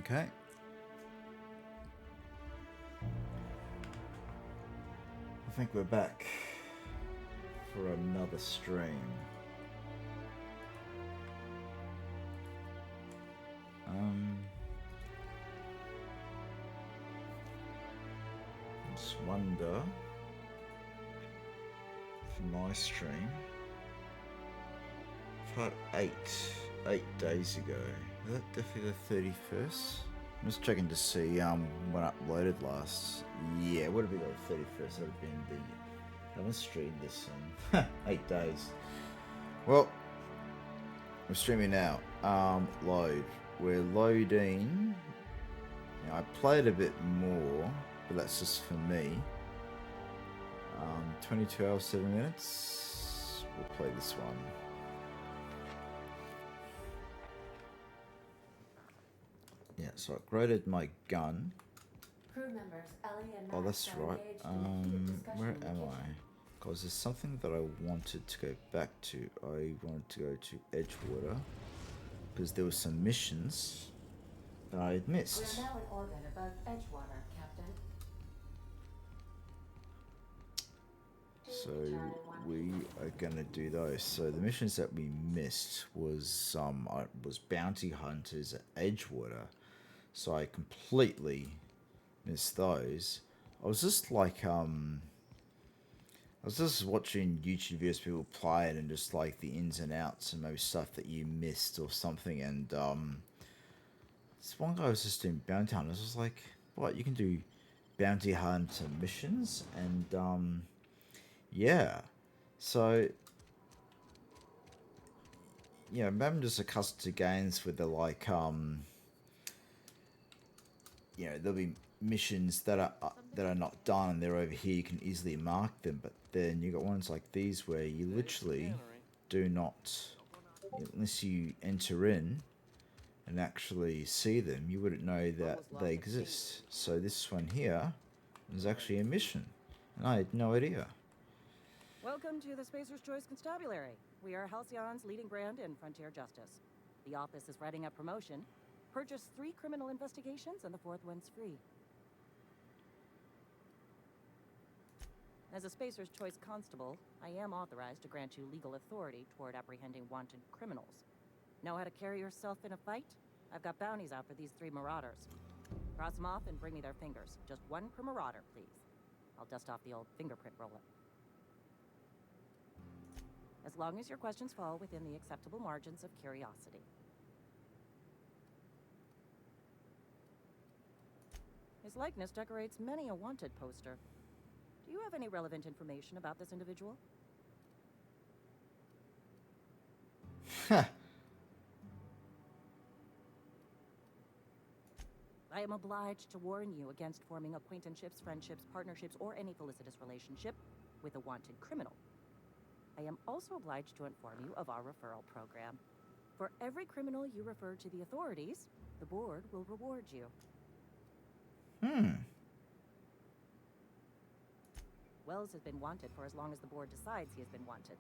Okay. I think we're back for another stream. Just wonder for my stream. I've had eight days ago. Is that definitely the 31st? I'm just checking to see when I uploaded last. Yeah, it would have been the 31st. That would have been the. I haven't streamed this in 8 days. Well, we're streaming now. Load. We're loading. Now, I played a bit more, but that's just for me. 22 hours, 7 minutes. We'll play this one. Yeah, so I upgraded my gun. Crew members, Ellie and Max Oh, that's are right. engaged in a heated discussion Where in the am kitchen. I? Because there's something that I wanted to go back to. I wanted to go to Edgewater because there were some missions that I had missed. We're now in orbit above Edgewater, Captain. So we are gonna do those. So the missions that we missed was bounty hunters at Edgewater. So I completely missed those. I was just like I was just watching YouTube videos of people play it and just like the ins and outs and maybe stuff that you missed or something. And this one guy was just doing bounty hunters. I was like, what? You can do bounty hunter missions? And yeah. So yeah, maybe I'm just accustomed to games where they're like there'll be missions that are not done and they're over here. You can easily mark them, but then you got ones like these where you literally do not, unless you enter in and actually see them, you wouldn't know that they exist. So this one here is actually a mission, and I had no idea. Welcome to the Spacer's Choice Constabulary. We are Halcyon's leading brand in frontier justice. The office is writing a promotion. Purchase 3 criminal investigations and the 4th one's free. As a Spacer's Choice constable, I am authorized to grant you legal authority toward apprehending wanted criminals. Know how to carry yourself in a fight? I've got bounties out for these 3 marauders. Cross them off and bring me their fingers. Just 1 per marauder, please. I'll dust off the old fingerprint roller. As long as your questions fall within the acceptable margins of curiosity. His likeness decorates many a wanted poster. Do you have any relevant information about this individual? I am obliged to warn you against forming acquaintanceships, friendships, partnerships, or any felicitous relationship with a wanted criminal. I am also obliged to inform you of our referral program. For every criminal you refer to the authorities, the board will reward you. Wells has been wanted for as long as the board decides he has been wanted.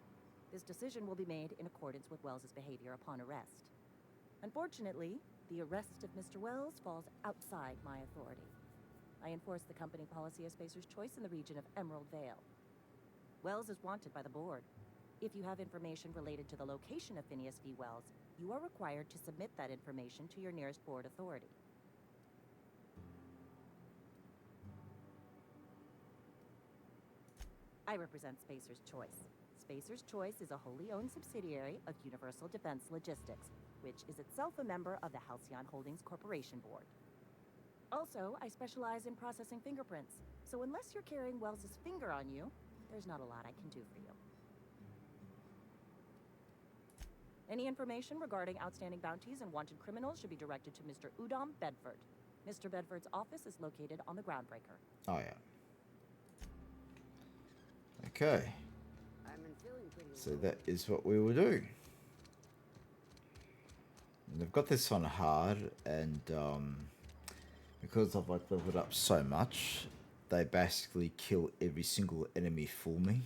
This decision will be made in accordance with Wells's behavior upon arrest. Unfortunately, the arrest of Mr. Wells falls outside my authority. I enforce the company policy of Spacer's Choice in the region of Emerald Vale. Wells is wanted by the board. If you have information related to the location of Phineas V. Wells, you are required to submit that information to your nearest board authority. I represent Spacer's Choice. Spacer's Choice is a wholly owned subsidiary of Universal Defense Logistics, which is itself a member of the Halcyon Holdings Corporation Board. Also, I specialize in processing fingerprints, so unless you're carrying Wells's finger on you, there's not a lot I can do for you. Any information regarding outstanding bounties and wanted criminals should be directed to Mr. Udom Bedford. Mr. Bedford's office is located on the Groundbreaker. Oh yeah. Okay. So that is what we will do. And I've got this on hard, and because I've like leveled up so much, they basically kill every single enemy for me,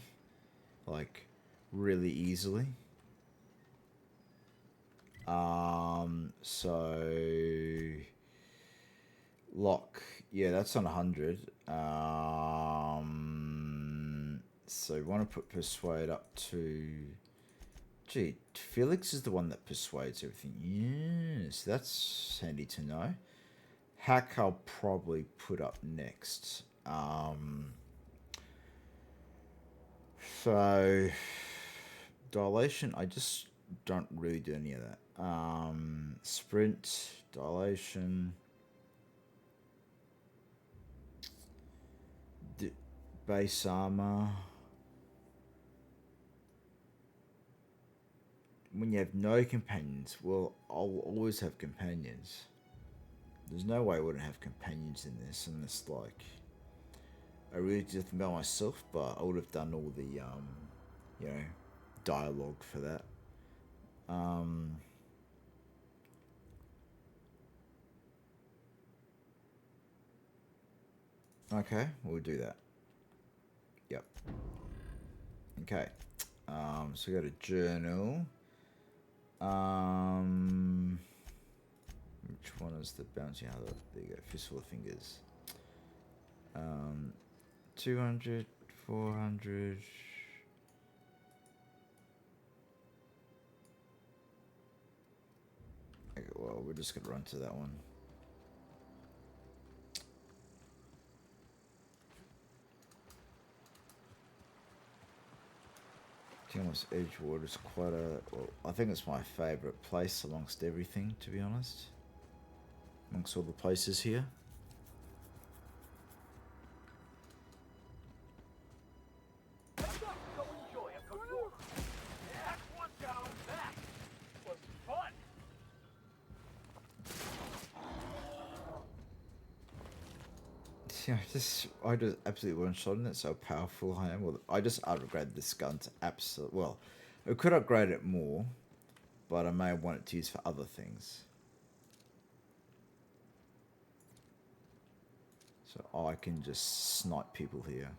like really easily. So Lock. Yeah, that's on 100. So we want to put persuade up to... Gee, Felix is the one that persuades everything. Yes, that's handy to know. Hack I'll probably put up next. So dilation, I just don't really do any of that. Sprint, dilation, base armor. When you have no companions, well, I'll always have companions. There's no way I wouldn't have companions in this, unless, like, I really did think about myself, but I would have done all the, you know, dialogue for that. Okay, we'll do that. Yep. Okay. So we got a journal. Which one is the bounty hunter? There you go, Fistful of Fingers. 200, 400. Okay, well, we're just gonna run to that one. Tiamat's Edgewater is quite a... Well, I think it's my favourite place amongst everything, to be honest. Amongst all the places here. Yeah, I just absolutely one-shotting it. So powerful I am. Well, I just upgraded this gun to absolute. Well, I could upgrade it more, but I may want it to use for other things. So I can just snipe people here.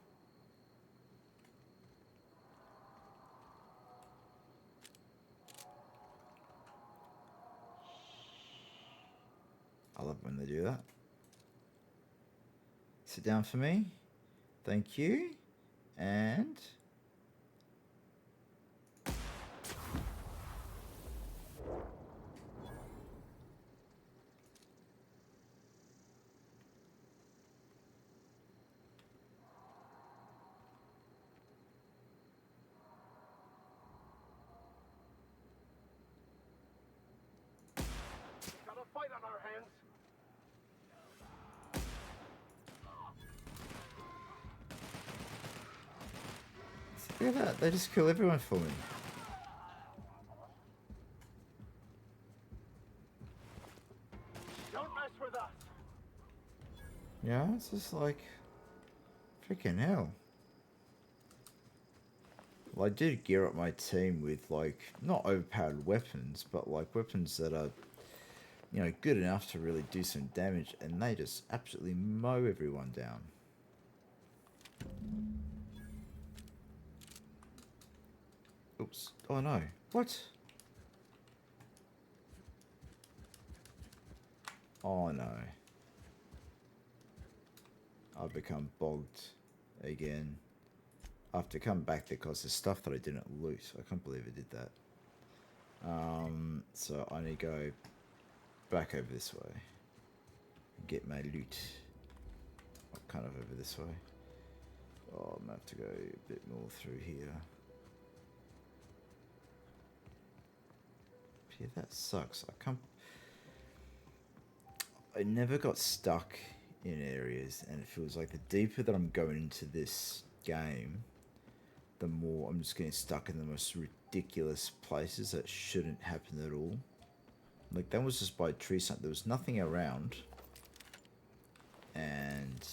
I love it when they do that. Sit down for me. Thank you. And... Got a fight on our hands. Look at that. They just kill everyone for me. Don't mess with us. Yeah, it's just like... Freaking hell. Well, I did gear up my team with, like, not overpowered weapons, but, like, weapons that are, you know, good enough to really do some damage, and they just absolutely mow everyone down. Oops. Oh, no. What? Oh, no. I've become bogged again. I have to come back there because there's stuff that I didn't loot. I can't believe I did that. So I need to go back over this way and get my loot. Kind of over this way. Oh, I'm gonna have to go a bit more through here. Yeah, that sucks. I never got stuck in areas, and it feels like the deeper that I'm going into this game, the more I'm just getting stuck in the most ridiculous places that shouldn't happen at all. Like, that was just by a tree stump. There was nothing around. And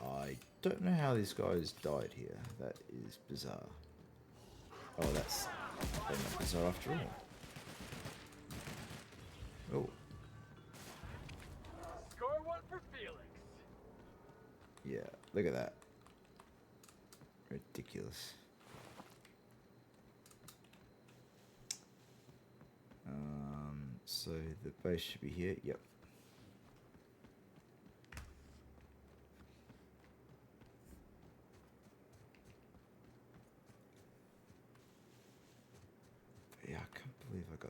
I don't know how these guys died here. That is bizarre. Oh, that's not bizarre after all. Oh. Score one for Felix. Yeah, look at that. Ridiculous. So the base should be here. Yep.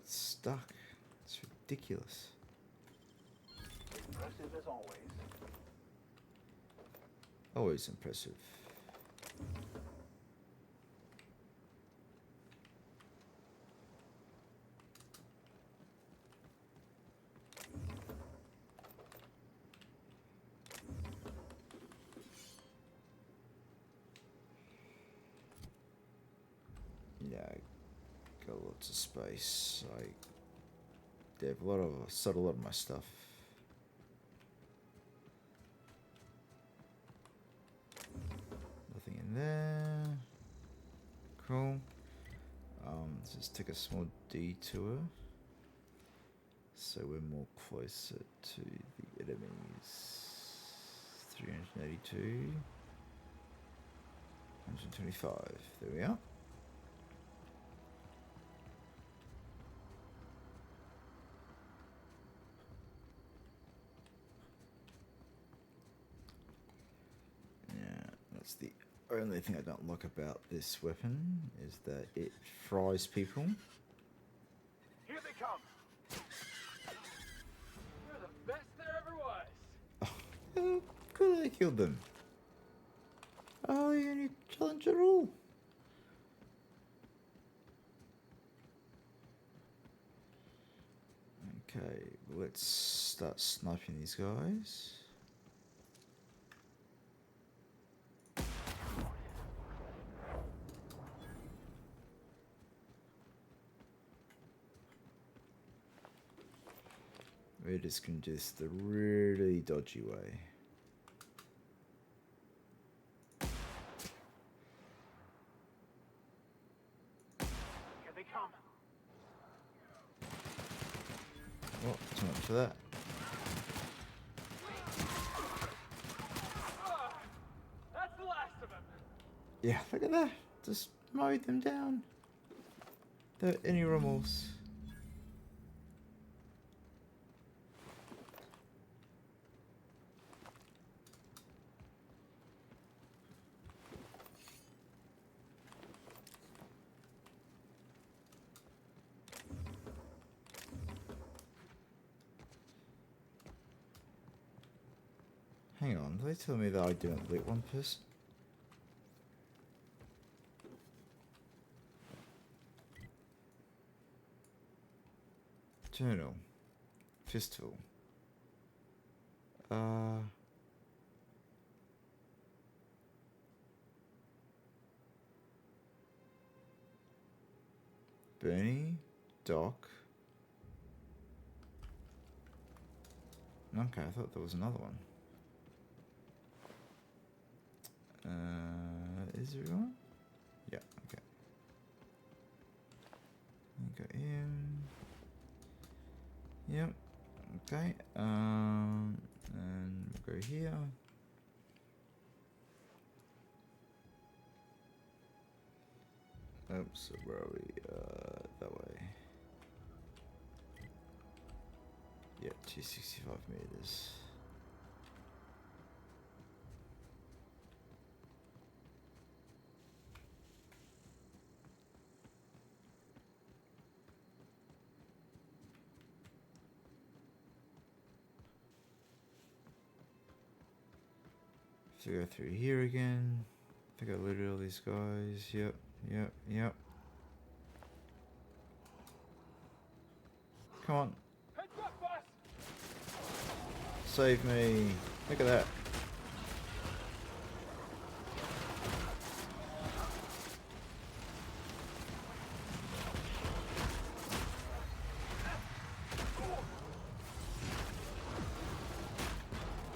it's stuck. It's ridiculous. Impressive as always. Always impressive. Yeah, got lots of space. I have sold a lot of my stuff. Nothing in there. Cool. Let's just take a small detour, so we're more closer to the enemies. 382, 125. There we are. That's the only thing I don't like about this weapon, is that it fries people. Here they come. You're the best there ever was. Oh, cool, I killed them. Oh, you only challenge at all. Okay, let's start sniping these guys. We're just going to do this the really dodgy way. Here they come. Oh, too much for that. That's the last of them. Yeah, look at that. Just mowed them down. Without any remorse. Hang on, did they tell me that I didn't loot one person? Journal. Festival. Bernie, Doc. Okay, I thought there was another one. Is there one? Yeah, okay. Got him. Yep. Okay. And we'll go here. Oops, so where are we? That way. Yeah, 265 meters. So go through here again. I think I looted all these guys. Yep, yep, yep. Come on, Heads up, boss. save me. Look at that.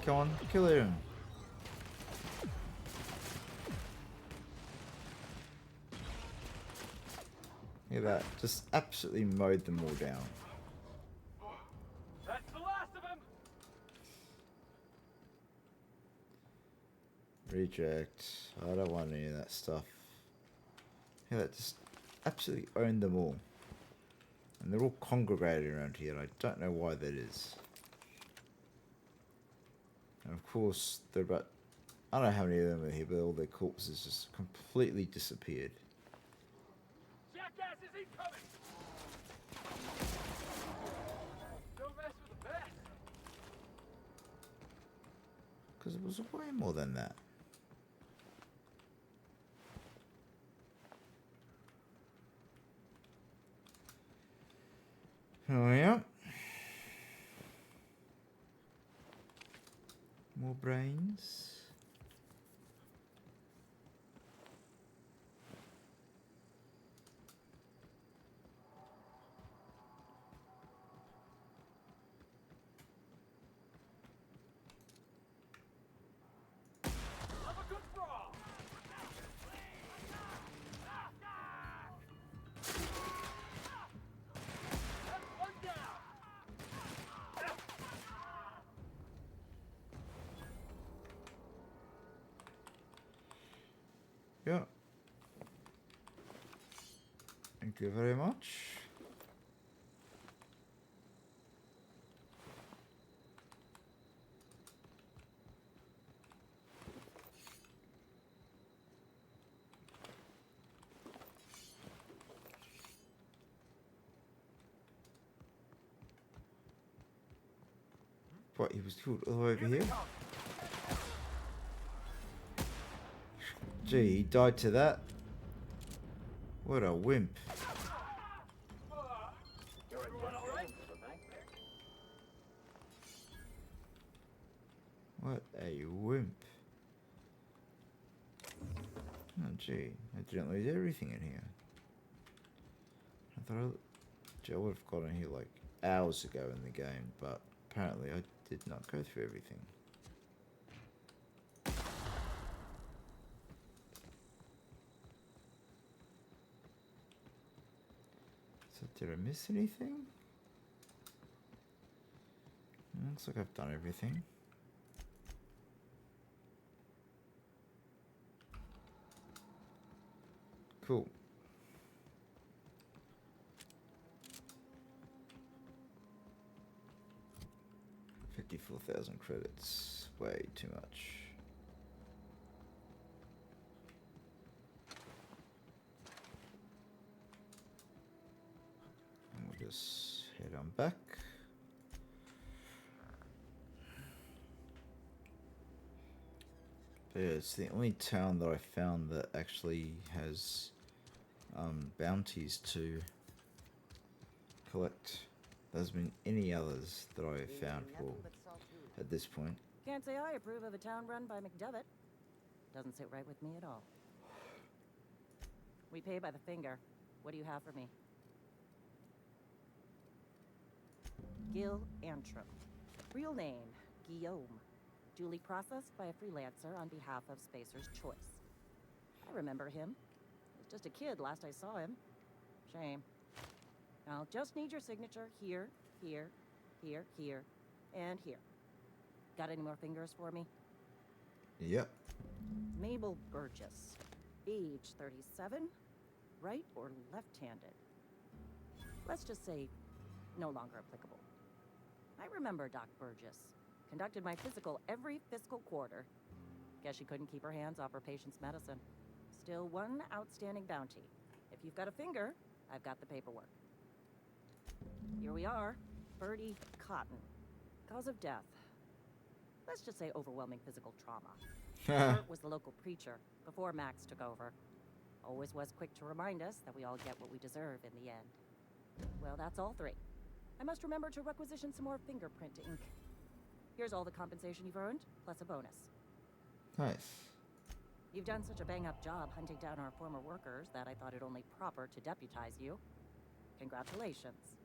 Come on, kill him. Look at that. Just absolutely mowed them all down. That's the last of them. Reject. I don't want any of that stuff. Yeah, that just absolutely owned them all. And they're all congregated around here, and I don't know why that is. And of course, there are about, I don't know how many of them are here, but all their corpses just completely disappeared. Jackass is incoming. Because it was way more than that. Oh, yeah. More brains. Have a good brawl. That's one down. Yeah. Thank you very much. What, he was killed all the way over Here they here? come. Gee, he died to that. What a wimp. Everyone all right? What a wimp. Oh, gee, I didn't lose everything in here. I thought gee, I would have gotten here like hours ago in the game, but apparently I did not go through everything. So did I miss anything? Looks like I've done everything. Cool. $54,000 credits. Way too much. And we'll just head on back. But yeah, it's the only town that I found that actually has bounties to collect. There hasn't been any others that I have found for at this point. Can't say I approve of a town run by McDevitt. Doesn't sit right with me at all. We pay by the finger. What do you have for me? Gil Antrim. Real name, Guillaume. Duly processed by a freelancer on behalf of Spacer's Choice. I remember him. He was just a kid last I saw him. Shame. I'll just need your signature here, here, here, here, and here. Got any more fingers for me? Yep. Mabel Burgess. Age 37. Right or left-handed? Let's just say no longer applicable. I remember Doc Burgess. Conducted my physical every fiscal quarter. Guess she couldn't keep her hands off her patient's medicine. Still one outstanding bounty. If you've got a finger, I've got the paperwork. Here we are. Bertie Cotton. Cause of death. Let's just say overwhelming physical trauma. Bert was the local preacher before Max took over. Always was quick to remind us that we all get what we deserve in the end. Well, that's all three. I must remember to requisition some more fingerprint ink. Here's all the compensation you've earned, plus a bonus. Nice. You've done such a bang-up job hunting down our former workers that I thought it only proper to deputize you. Congratulations.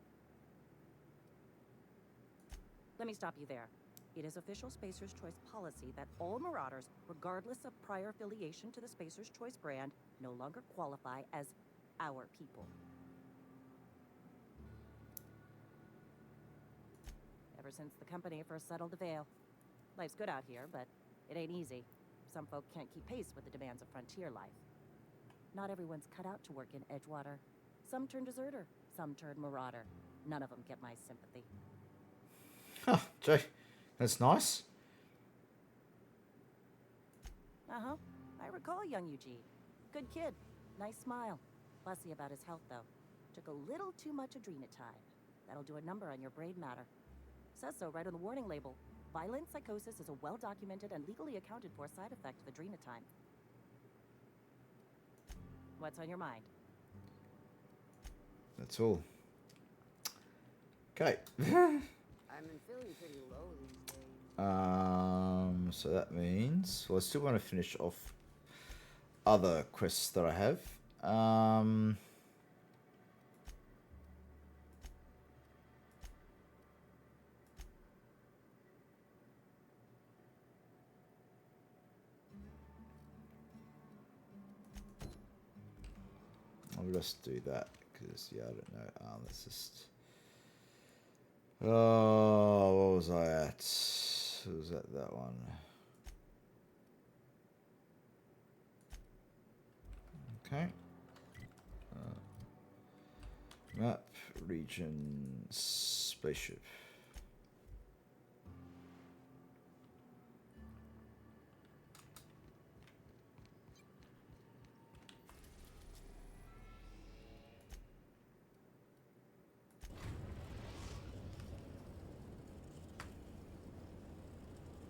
Let me stop you there. It is official Spacer's Choice policy that all Marauders, regardless of prior affiliation to the Spacer's Choice brand, no longer qualify as our people. Ever since the company first settled the Vale. Life's good out here, but it ain't easy. Some folk can't keep pace with the demands of frontier life. Not everyone's cut out to work in Edgewater. Some turn deserter, some turn marauder. None of them get my sympathy. Huh, Jay. That's nice. Uh-huh. I recall young Eugene. Good kid. Nice smile. Fussy about his health, though. Took a little too much adrenatide. That'll do a number on your brain matter. Says so right on the warning label. Violent psychosis is a well-documented and legally accounted for side effect of adrenotime. What's on your mind? That's all. Okay. I've been feeling pretty low these days. So that means, well, I still want to finish off other quests that I have. I'll just do that because, yeah, I don't know. Let's just. Oh, what was I at? Was that one? Okay. Map, region, spaceship.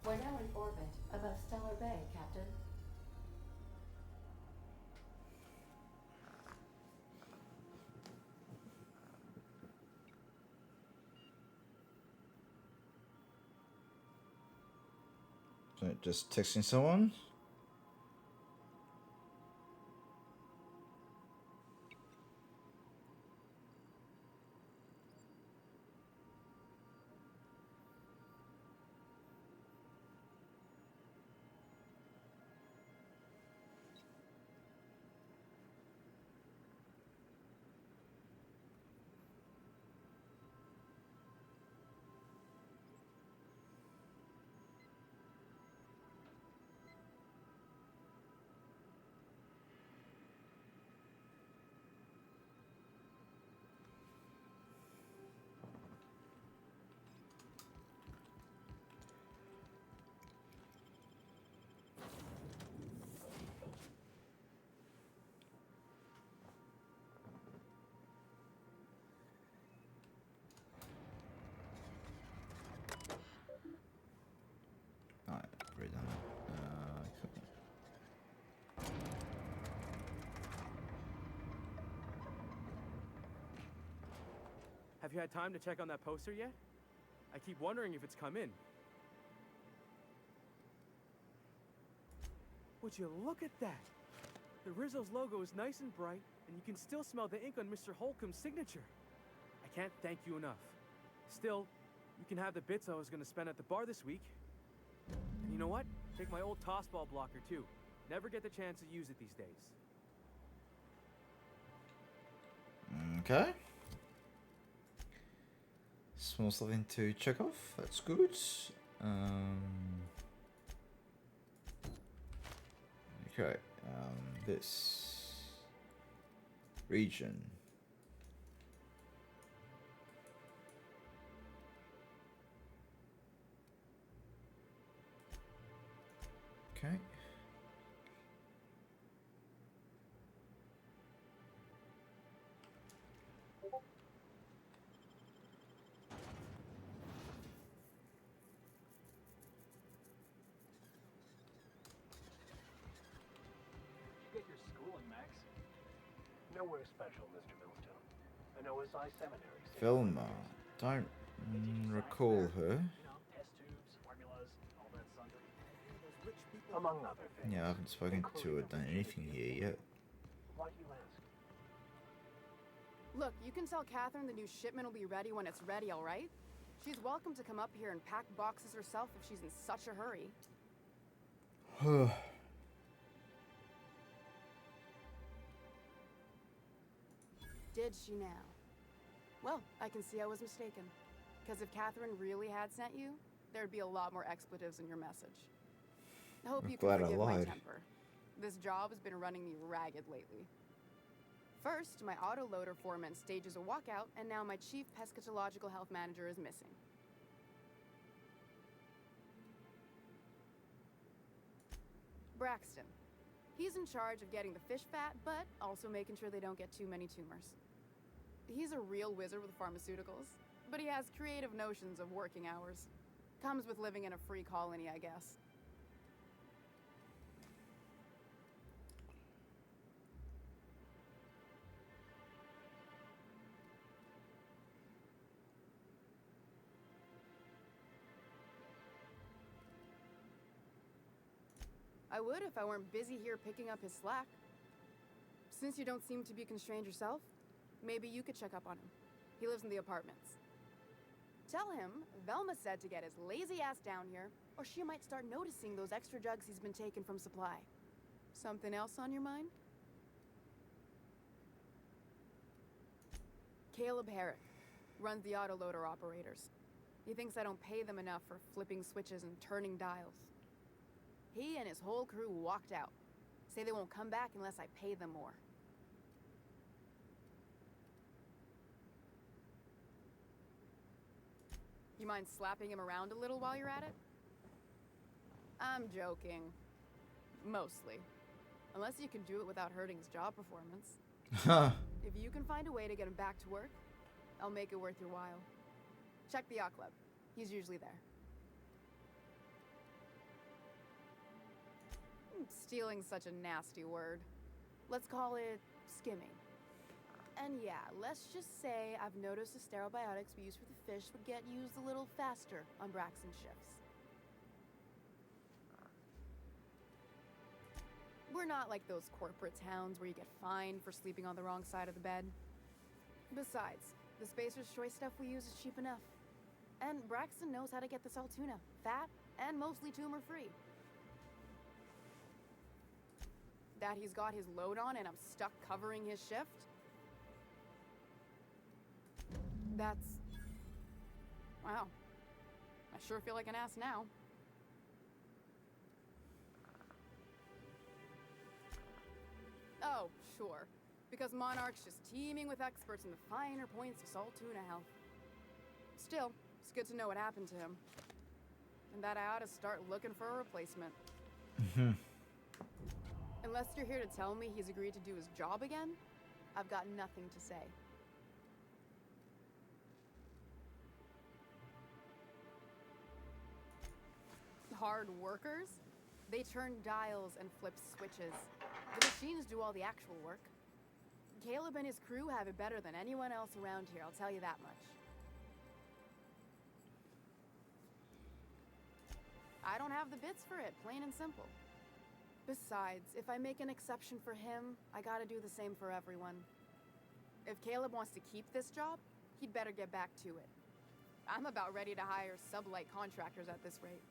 We're now in orbit above Stellar Bay, Captain. So just texting someone. Alright, already done that. Cool. Have you had time to check on that poster yet? I keep wondering if it's come in. Would you look at that? The Rizzo's logo is nice and bright, and you can still smell the ink on Mr. Holcomb's signature. I can't thank you enough. Still, you can have the bits I was gonna spend at the bar this week. And you know what? Take my old tossball blocker too. Never get the chance to use it these days. Okay. Small something to check off. That's good. Okay. This region. Okay. You get your schooling, Max? Nowhere special, Mr. Middleton. An OSI seminary. Velma. Don't recall her. You know, test tubes, formulas, all that sundry. Among other things. Yeah, I haven't spoken to her, done anything here yet. Why do you ask? Look, you can tell Catherine the new shipment will be ready when it's ready, all right? She's welcome to come up here and pack boxes herself if she's in such a hurry. Did she now? Well, I can see I was mistaken. Because if Catherine really had sent you, there'd be a lot more expletives in your message. I hope you can glad I forgive my lied. temper. This job has been running me ragged lately. First, my autoloader foreman stages a walkout, and now my chief pescatological health manager is missing. Braxton. He's in charge of getting the fish fat, but also making sure they don't get too many tumors. He's a real wizard with pharmaceuticals, But he has creative notions of working hours. Comes with living in a free colony, I guess. I would if I weren't busy here picking up his slack. Since you don't seem to be constrained yourself, maybe you could check up on him. He lives in the apartments. Tell him Velma said to get his lazy ass down here, or she might start noticing those extra jugs he's been taking from supply. Something else on your mind? Caleb Herrick runs the autoloader operators. He thinks I don't pay them enough for flipping switches and turning dials. He and his whole crew walked out. Say they won't come back unless I pay them more. You mind slapping him around a little while you're at it? I'm joking. Mostly. Unless you can do it without hurting his job performance. If you can find a way to get him back to work, I'll make it worth your while. Check the yacht club. He's usually there. Stealing's such a nasty word. Let's call it skimming. And yeah, let's just say I've noticed the sterile biotics we use for the fish would get used a little faster on Braxton's shifts. We're not like those corporate towns where you get fined for sleeping on the wrong side of the bed. Besides, the Spacer's Choice stuff we use is cheap enough. And Braxton knows how to get the Saltuna, fat and mostly tumor-free. That he's got his load on and I'm stuck covering his shift? That's... wow. I sure feel like an ass now. Oh, sure. Because Monarch's just teeming with experts in the finer points of Saltuna health. Still, it's good to know what happened to him. And that I ought to start looking for a replacement. Unless you're here to tell me he's agreed to do his job again, I've got nothing to say. Hard workers? They turn dials and flip switches. The machines do all the actual work. Caleb and his crew have it better than anyone else around here, I'll tell you that much. I don't have the bits for it, plain and simple. Besides, if I make an exception for him, I gotta do the same for everyone. If Caleb wants to keep this job, he'd better get back to it. I'm about ready to hire sublight contractors at this rate.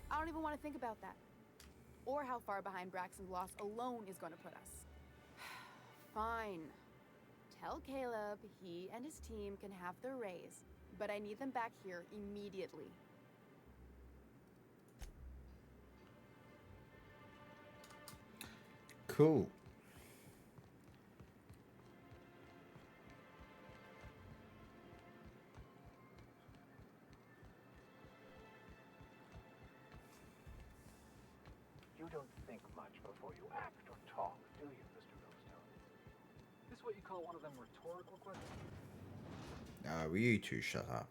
I don't even want to think about that. Or how far behind Braxton's loss alone is going to put us. Fine. Tell Caleb he and his team can have their raise, but I need them back here immediately. Cool. You don't think much before you act or talk, do you, Mr. Millstone? This what you call one of them rhetorical questions? Will you two shut up?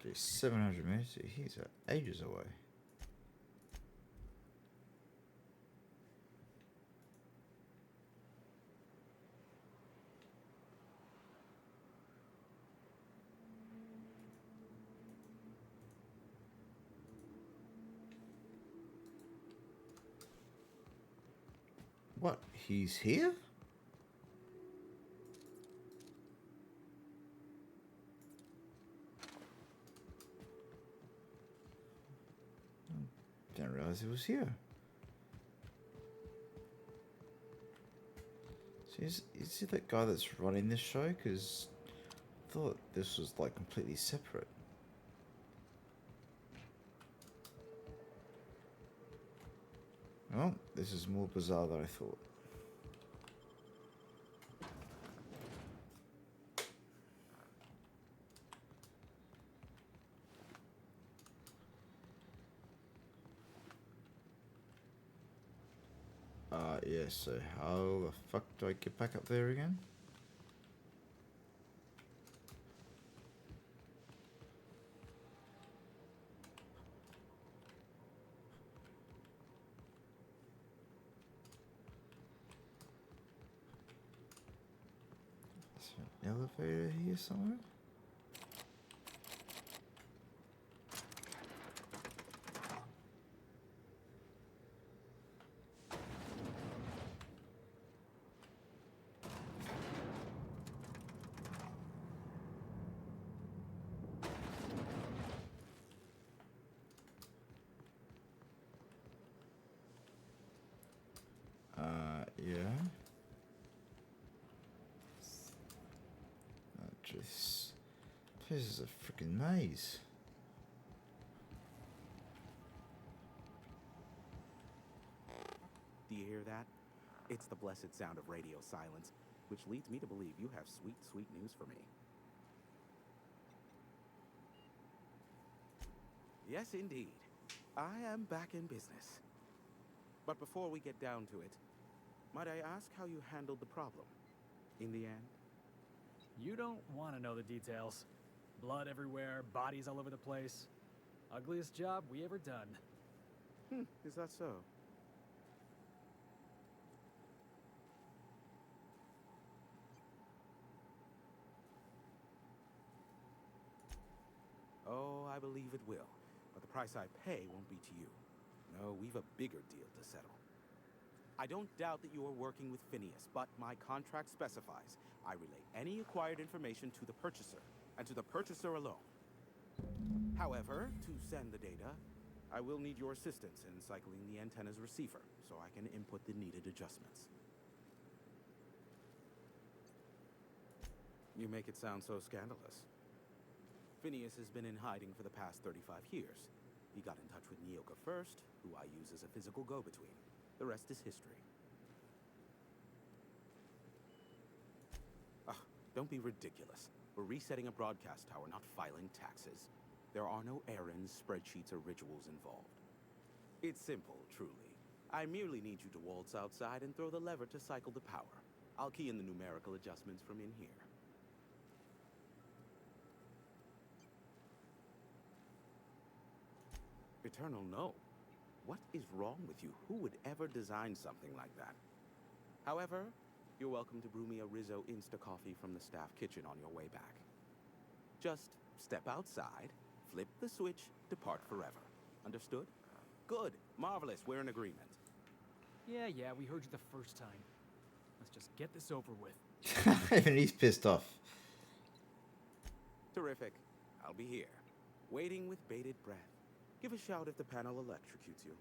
Okay, 700 minutes. He's ages away. What? He's here? Didn't realize he was here. So is he that guy that's running this show? Because I thought this was like completely separate. Well, this is more bizarre than I thought. Yeah, so how the fuck do I get back up there again? Is there an elevator here somewhere? Yeah. Just this is a freaking maze. Do you hear that? It's the blessed sound of radio silence, which leads me to believe you have sweet, sweet news for me. Yes, indeed. I am back in business. But before we get down to it, might I ask how you handled the problem? In the end? You don't want to know the details. Blood everywhere, bodies all over the place. Ugliest job we ever done. Is that so? Oh, I believe it will. But the price I pay won't be to you. No, we've a bigger deal to settle. I don't doubt that you are working with Phineas, but my contract specifies I relay any acquired information to the purchaser, and to the purchaser alone. However, to send the data, I will need your assistance in cycling the antenna's receiver, so I can input the needed adjustments. You make it sound so scandalous. Phineas has been in hiding for the past 35 years. He got in touch with Nyoka first, who I use as a physical go-between. The rest is history. Don't be ridiculous. We're resetting a broadcast tower, not filing taxes. There are no errands, spreadsheets, or rituals involved. It's simple, truly. I merely need you to waltz outside and throw the lever to cycle the power. I'll key in the numerical adjustments from in here. Eternal, no. What is wrong with you? Who would ever design something like that? However, you're welcome to brew me a Rizzo Insta-Coffee from the staff kitchen on your way back. Just step outside, flip the switch, depart forever. Understood? Good. Marvelous. We're in agreement. Yeah, we heard you the first time. Let's just get this over with. Even he's pissed off. Terrific. I'll be here, waiting with bated breath. Give a shout if the panel electrocutes you.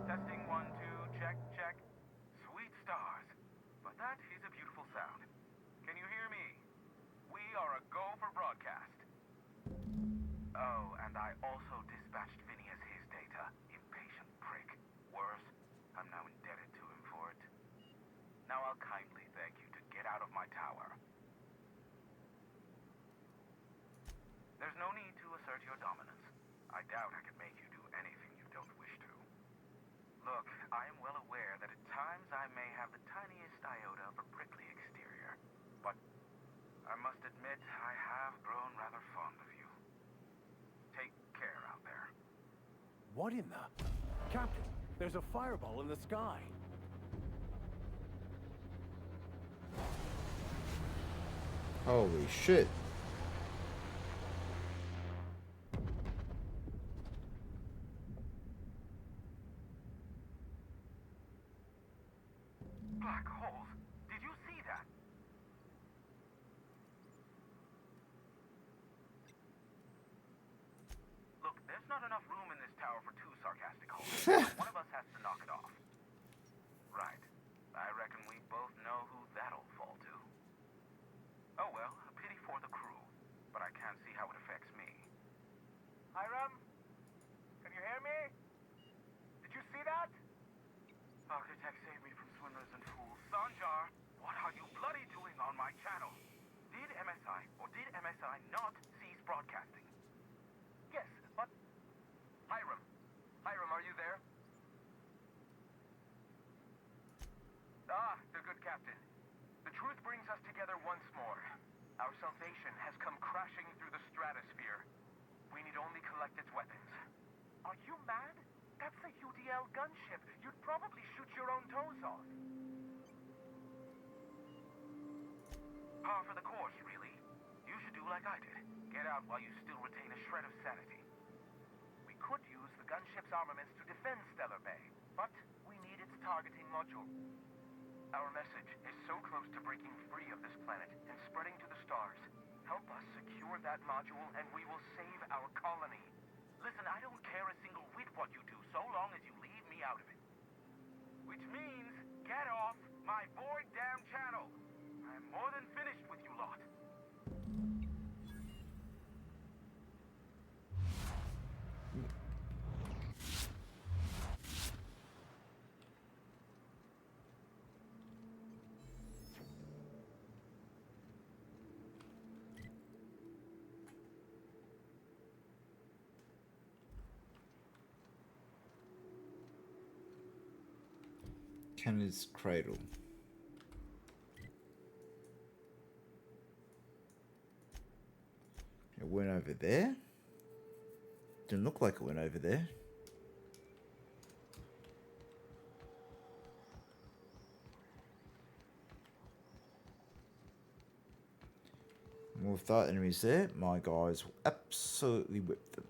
Testing 1, 2, check, check. Sweet stars. But that is a beautiful sound. Can you hear me? We are a go for broadcast. Oh, and I also dispatched Phineas his data. Impatient prick. Worse, I'm now indebted to him for it. Now I'll kindly beg you to get out of my tower. There's no need to assert your dominance. I doubt I can make you do anything you don't wish to. Look, I am well aware that at times I may have the tiniest iota of a prickly exterior, but I must admit I have grown rather fond of you. Take care out there. What in the... Captain, there's a fireball in the sky. Holy shit. Black holes. Did you see that? Look, there's not enough room in this tower for two sarcastic holes. One of us has to knock it off. Right. I reckon we both know who that'll fall to. Oh well, a pity for the crew, but I can't see how it affects me. I broadcasting. Yes, but... Hiram. Hiram, are you there? Ah, the good captain. The truth brings us together once more. Our salvation has come crashing through the stratosphere. We need only collect its weapons. Are you mad? That's a UDL gunship. You'd probably shoot your own toes off. Par for the course, really. You should do like I did. Get out while you still retain a shred of sanity. We could use the gunship's armaments to defend Stellar Bay, but we need its targeting module. Our message is so close to breaking free of this planet and spreading to the stars. Help us secure that module and we will save our colony. Listen, I don't care a single whit what you do, so long as you leave me out of it. Which means, get off my void damn channel. I'm more than finished with you lot. Kenneth's Cradle. It went over there? Didn't look like it went over there. Well, without enemies there, my guys will absolutely whip them.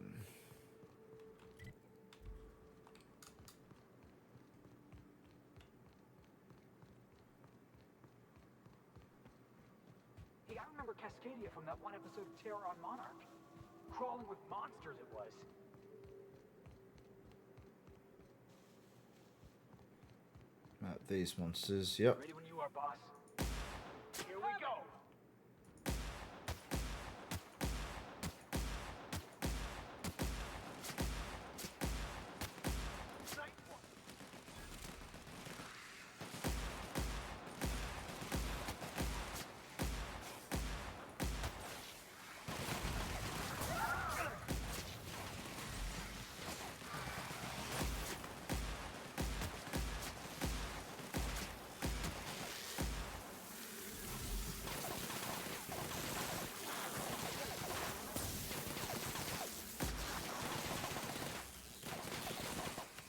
Hey, I remember Cascadia from that one episode of Terror on Monarch. Crawling with monsters it was. These monsters, yep. Ready when you are, boss. Here we go!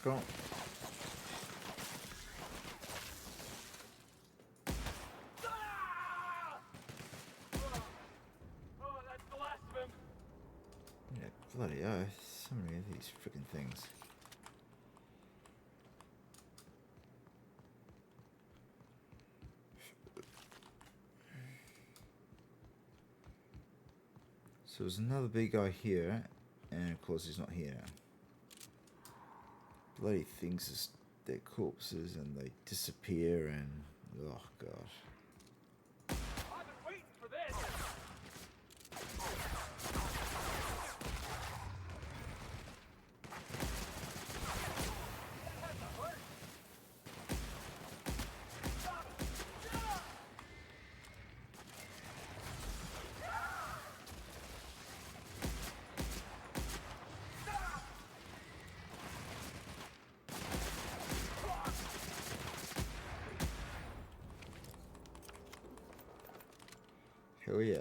Go. Oh, that's the last of him. Yeah, bloody oath. So many of these freaking things. So there's another big guy here, and of course he's not here now. Bloody things, just, they're corpses and they disappear and oh god. I've been waiting for this. Hell yeah.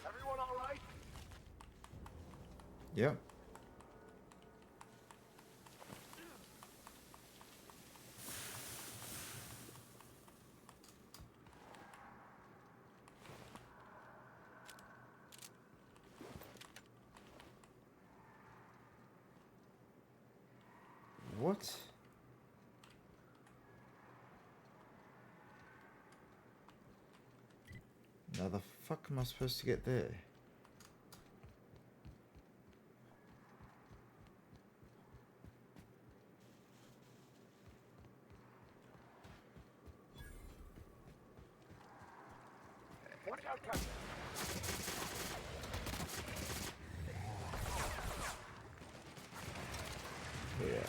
Everyone all right? Yep. What? Now the fuck am I supposed to get there? Watch out, Captain! Yeah.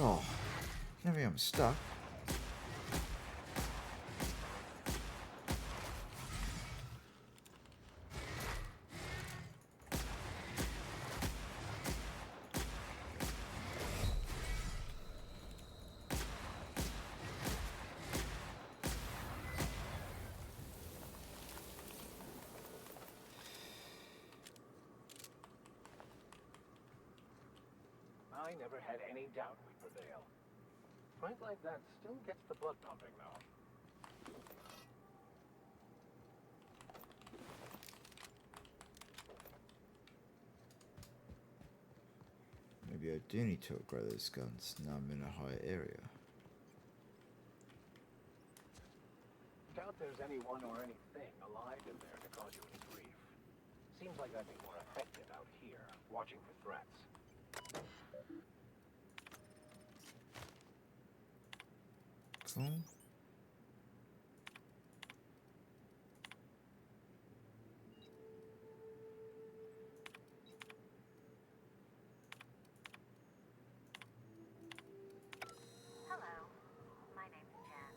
Oh, maybe I'm stuck. I never had any doubt we'd prevail. Fight like that still gets the blood pumping, though. Maybe I do need to upgrade those guns. Now I'm in a higher area. Doubt there's anyone or anything alive in there to cause you any grief. Seems like I'd be more effective out here, watching for threats. Cool. Hello, my name's Jen.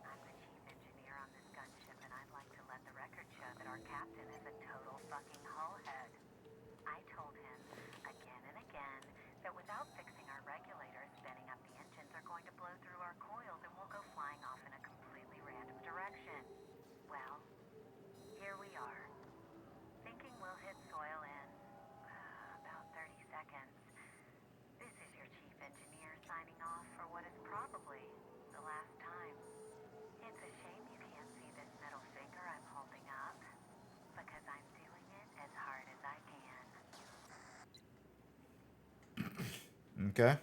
I'm the chief engineer on this gunship, and I'd like to let the record show that our captain is a total fucking hullhead. I told him again and again that without fixing our regulators, spinning up the engines are going to blow through our coils and we'll go flying off in a completely random direction. Well, here we are. Thinking we'll hit soil in about 30 seconds. This is your chief engineer signing off for what is probably the last time. It's a shame you can't see this middle finger I'm holding up, because I'm doing it as hard as I can. Okay.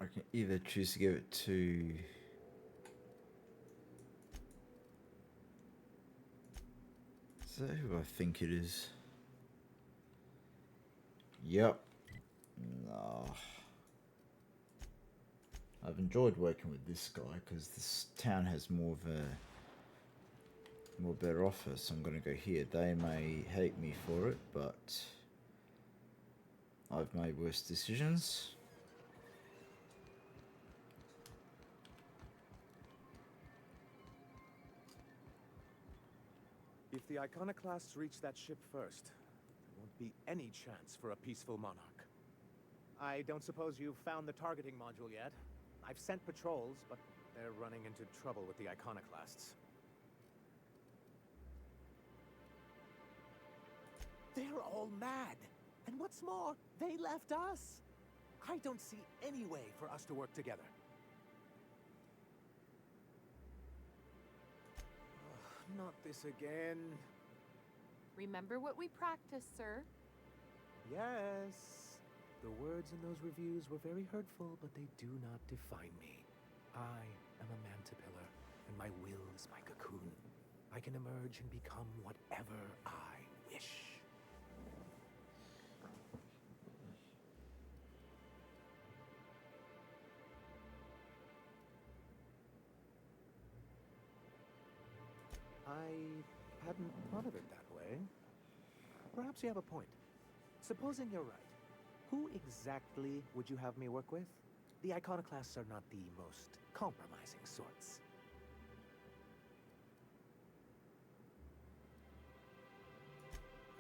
I can either choose to give it to is that who I think it is? Yep. No. I've enjoyed working with this guy because this town has more better offers, so I'm gonna go here. They may hate me for it, but I've made worse decisions. If the Iconoclasts reach that ship first, there won't be any chance for a peaceful monarch. I don't suppose you've found the targeting module yet? I've sent patrols, but they're running into trouble with the Iconoclasts. They're all mad! And what's more, they left us! I don't see any way for us to work together. Not this again. Remember what we practiced, sir. Yes. The words in those reviews were very hurtful, but they do not define me. I am a mantipillar, and my will is my cocoon. I can emerge and become whatever I wish. I hadn't thought of it that way. Perhaps you have a point. Supposing you're right, who exactly would you have me work with? The Iconoclasts are not the most compromising sorts.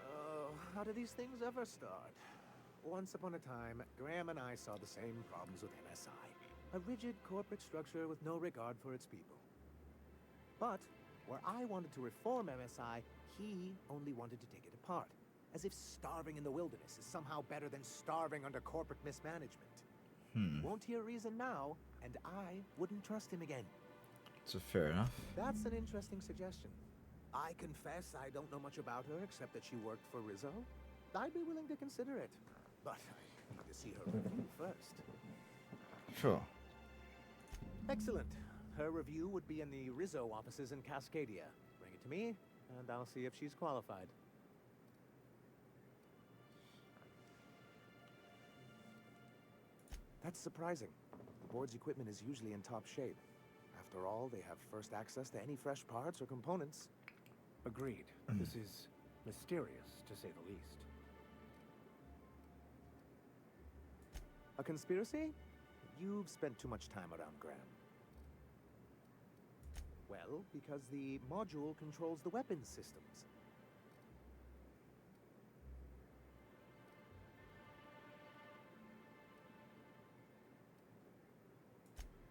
Oh, how do these things ever start? Once upon a time, Graham and I saw the same problems with MSI. A rigid corporate structure with no regard for its people. But where I wanted to reform MSI, he only wanted to take it apart. As if starving in the wilderness is somehow better than starving under corporate mismanagement. Won't hear reason now, and I wouldn't trust him again. So fair enough. That's an interesting suggestion. I confess I don't know much about her except that she worked for Rizzo. I'd be willing to consider it, but I need to see her review first. Sure. Excellent. Her review would be in the Rizzo offices in Cascadia. Bring it to me, and I'll see if she's qualified. That's surprising. The board's equipment is usually in top shape. After all, they have first access to any fresh parts or components. Agreed. This is mysterious, to say the least. A conspiracy? You've spent too much time around Graham. Well, because the module controls the weapons systems.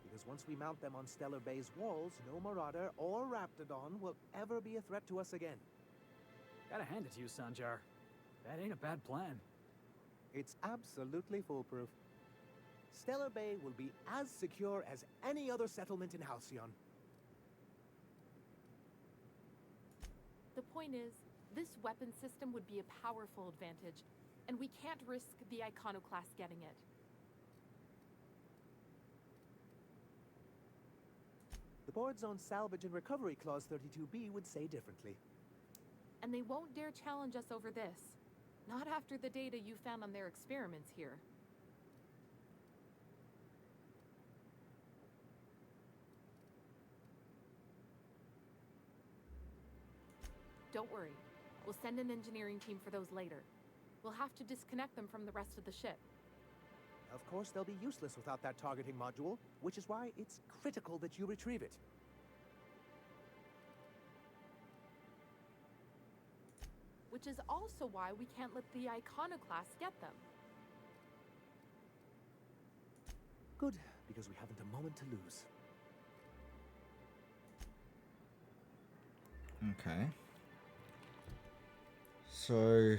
Because once we mount them on Stellar Bay's walls, no Marauder or Raptidon will ever be a threat to us again. Gotta hand it to you, Sanjar. That ain't a bad plan. It's absolutely foolproof. Stellar Bay will be as secure as any other settlement in Halcyon. The point is, this weapon system would be a powerful advantage, and we can't risk the Iconoclast getting it. The board's own salvage and recovery clause 32B would say differently. And they won't dare challenge us over this. Not after the data you found on their experiments here. Don't worry. We'll send an engineering team for those later. We'll have to disconnect them from the rest of the ship. Of course, they'll be useless without that targeting module, which is why it's critical that you retrieve it. Which is also why we can't let the Iconoclasts get them. Good, because we haven't a moment to lose. Okay. So...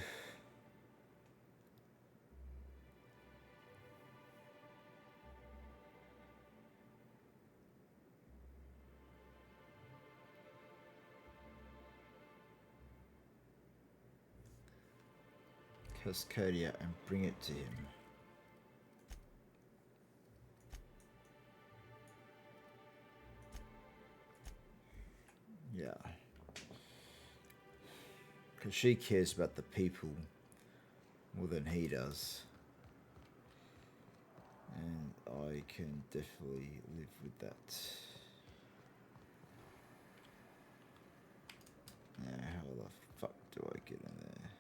Cascadia and bring it to him. Yeah. Because she cares about the people more than he does. And I can definitely live with that. Now, how the fuck do I get in there?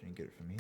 Can you get it from here?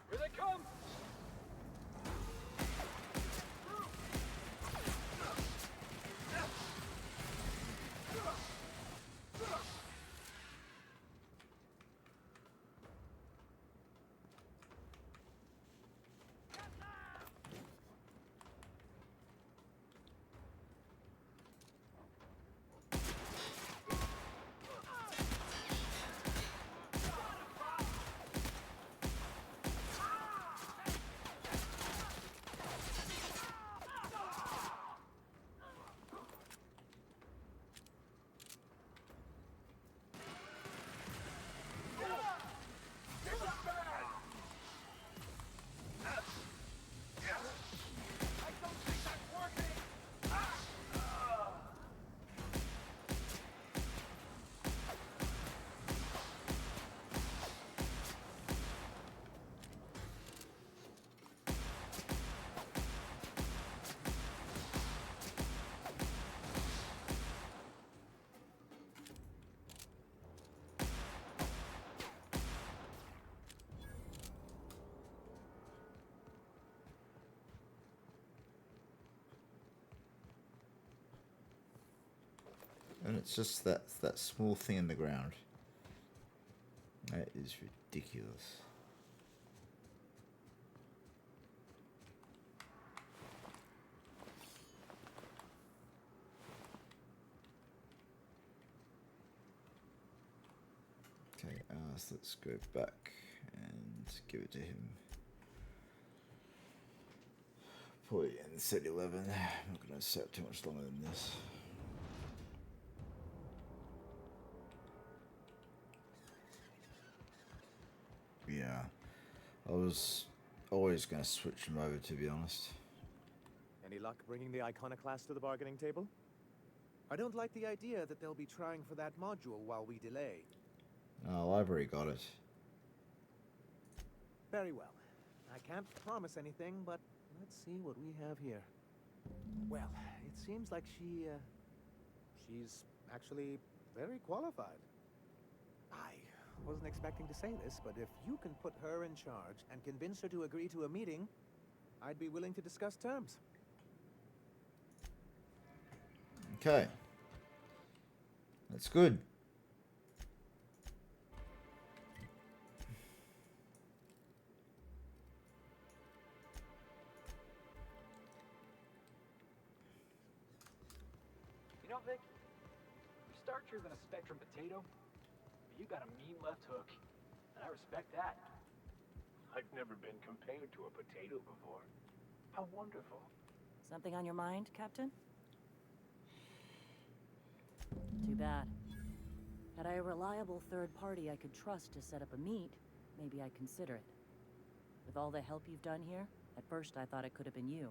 Here they come! And it's just that small thing in the ground. That is ridiculous. Okay, so let's go back and give it to him. Put it in set 11. I'm not going to set too much longer than this. Yeah, I was always going to switch them over, to be honest. Any luck bringing the Iconoclast to the bargaining table? I don't like the idea that they'll be trying for that module while we delay. Oh, I've already got it. Very well. I can't promise anything, but let's see what we have here. Well, it seems like she's actually very qualified. I wasn't expecting to say this, but if you can put her in charge and convince her to agree to a meeting, I'd be willing to discuss terms. Okay. That's good. You know, Vic, you're starchier than a Spectrum potato, but you got a mean left hook, and I respect that. I've never been compared to a potato before. How wonderful. Something on your mind, Captain? Too bad. Had I a reliable third party I could trust to set up a meet, maybe I'd consider it. With all the help you've done here, at first I thought it could have been you.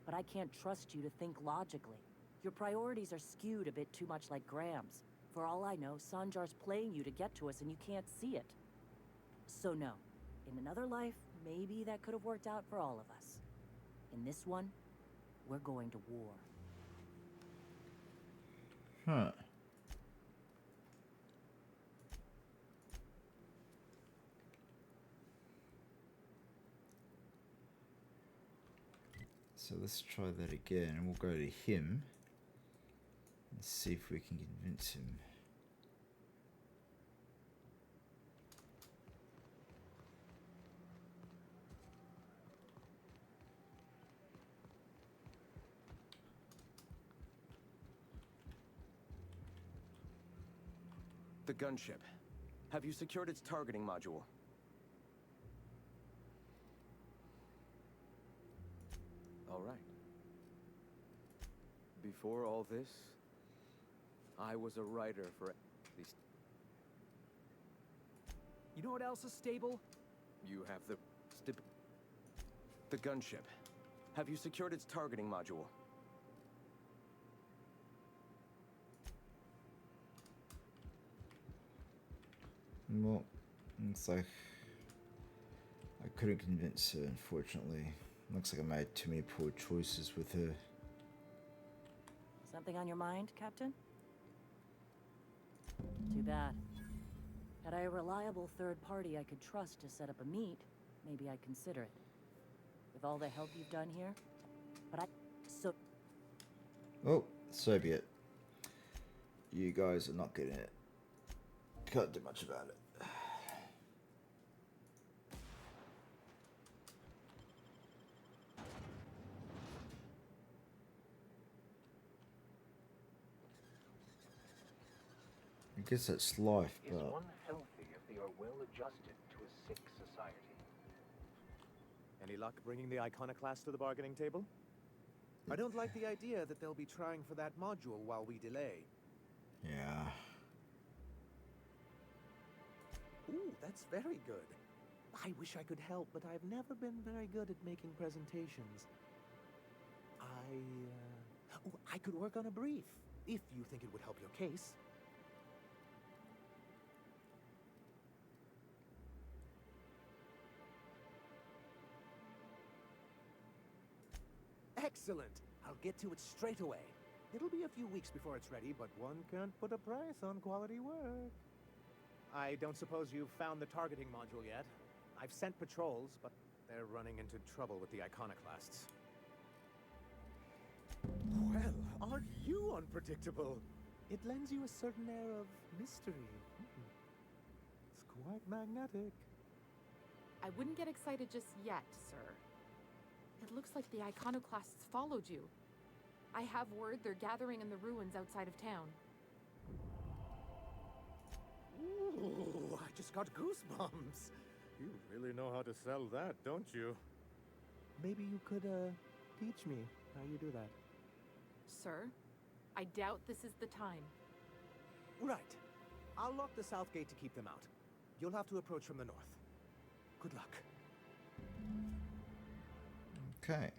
But I can't trust you to think logically. Your priorities are skewed a bit too much like Graham's. For all I know, Sanjar's playing you to get to us and you can't see it. So no. In another life, maybe that could have worked out for all of us. In this one, we're going to war. Huh. So let's try that again, and we'll go to him and see if we can convince him. The gunship. Have you secured its targeting module? All right. Before all this, I was a writer for these. You know what else is stable? You have the gunship. Have you secured its targeting module? Well, it's like I couldn't convince her, unfortunately. Looks like I made too many poor choices with her. Something on your mind, Captain? Too bad. Had I a reliable third party I could trust to set up a meet, maybe I'd consider it. With all the help you've done here. But Oh, so be it. You guys are not getting it. Can't do much about it. I guess that's life, Is but one healthy if they are well adjusted to a sick society? Any luck bringing the Iconoclast to the bargaining table? I don't like the idea that they'll be trying for that module while we delay. yeah. Ooh, that's very good. I wish I could help, but I've never been very good at making presentations. I could work on a brief, if you think it would help your case. Excellent! I'll get to it straight away. It'll be a few weeks before it's ready, but one can't put a price on quality work. I don't suppose you've found the targeting module yet. I've sent patrols, but they're running into trouble with the Iconoclasts. Well, aren't you unpredictable? It lends you a certain air of mystery. It's quite magnetic. I wouldn't get excited just yet, sir. It looks like the Iconoclasts followed you. I have word they're gathering in the ruins outside of town. Ooh, I just got goosebumps. You really know how to sell that, don't you? Maybe you could, teach me how you do that. Sir, I doubt this is the time. Right. I'll lock the south gate to keep them out. You'll have to approach from the north. Good luck. Okay.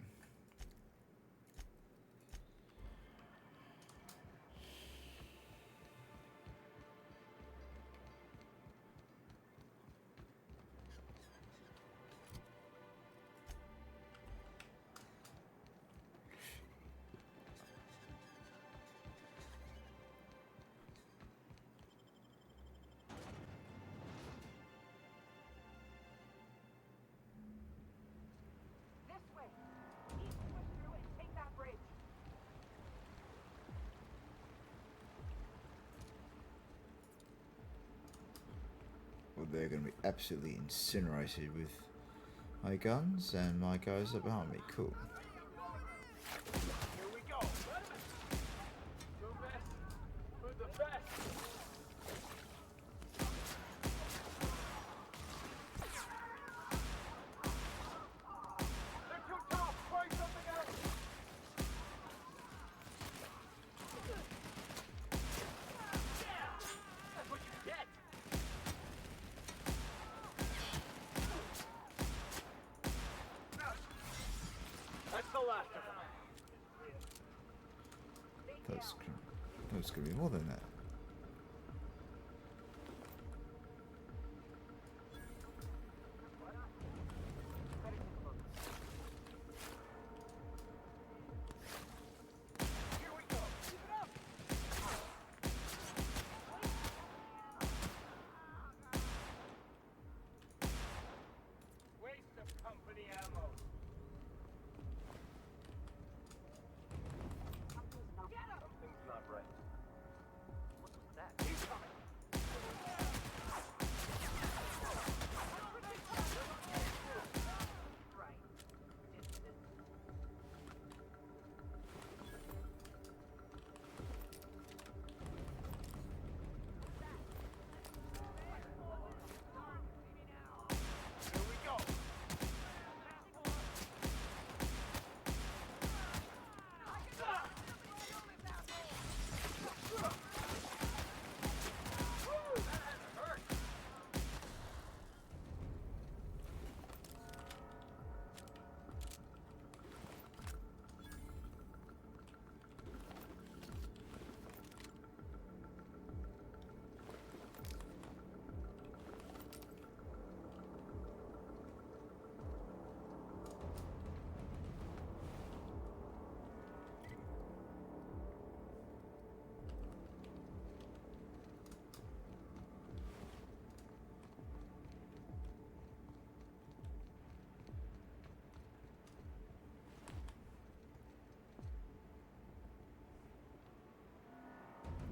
Well, they're going to be absolutely incinerated with my guns, and my guys are behind me. Cool. Here we go. The best for the best. They're too tough. Try something else. That's what you get. That's the last of them. That's going to be more than that. Here we go. Keep it up. Waste of company ammo. Something's not right.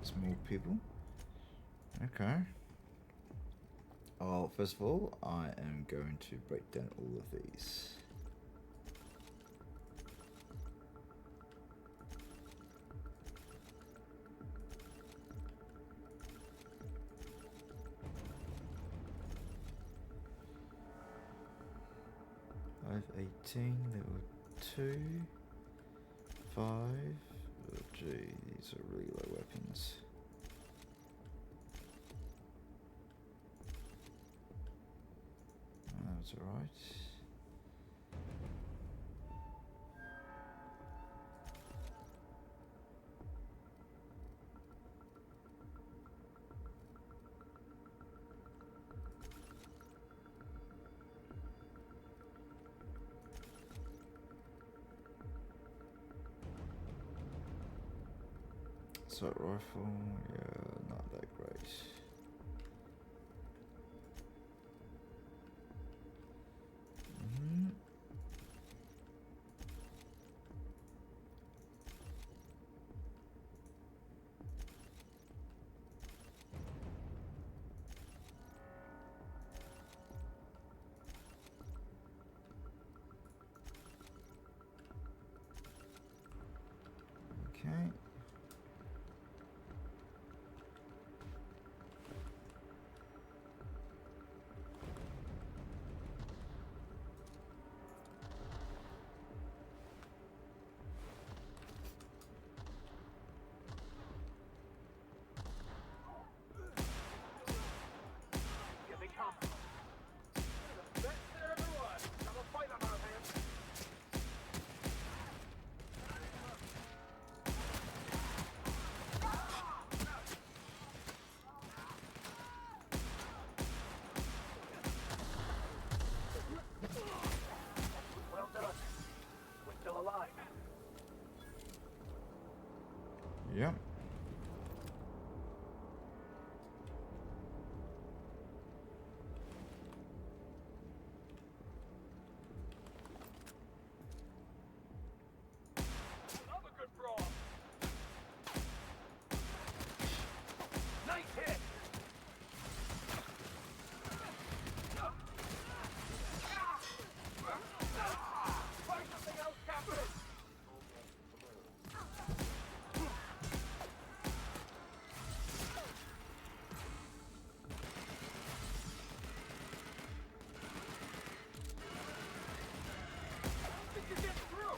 There's more people. Okay. Oh, first of all, I am going to break down all of these. I have 18, there were 2, 5, oh gee, these are really low weapons. That's alright. Assault rifle, yeah, not that great. Okay. Here they come. The best there ever was. Got a fight on our hands. Well done. We're still alive. Yep. Another good brawl. Nice hit. Find something else, Captain. Think you're getting through?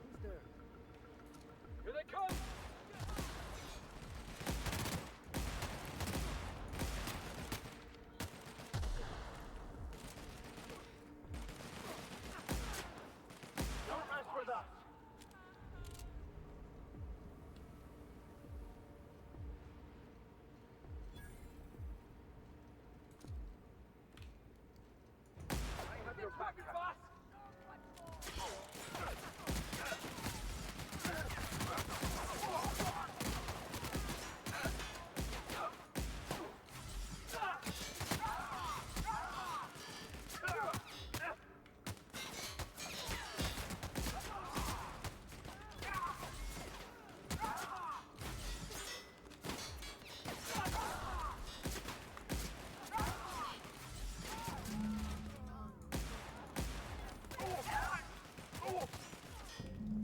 Who's there? Here they come. Don't mess with us. I have your back, boss.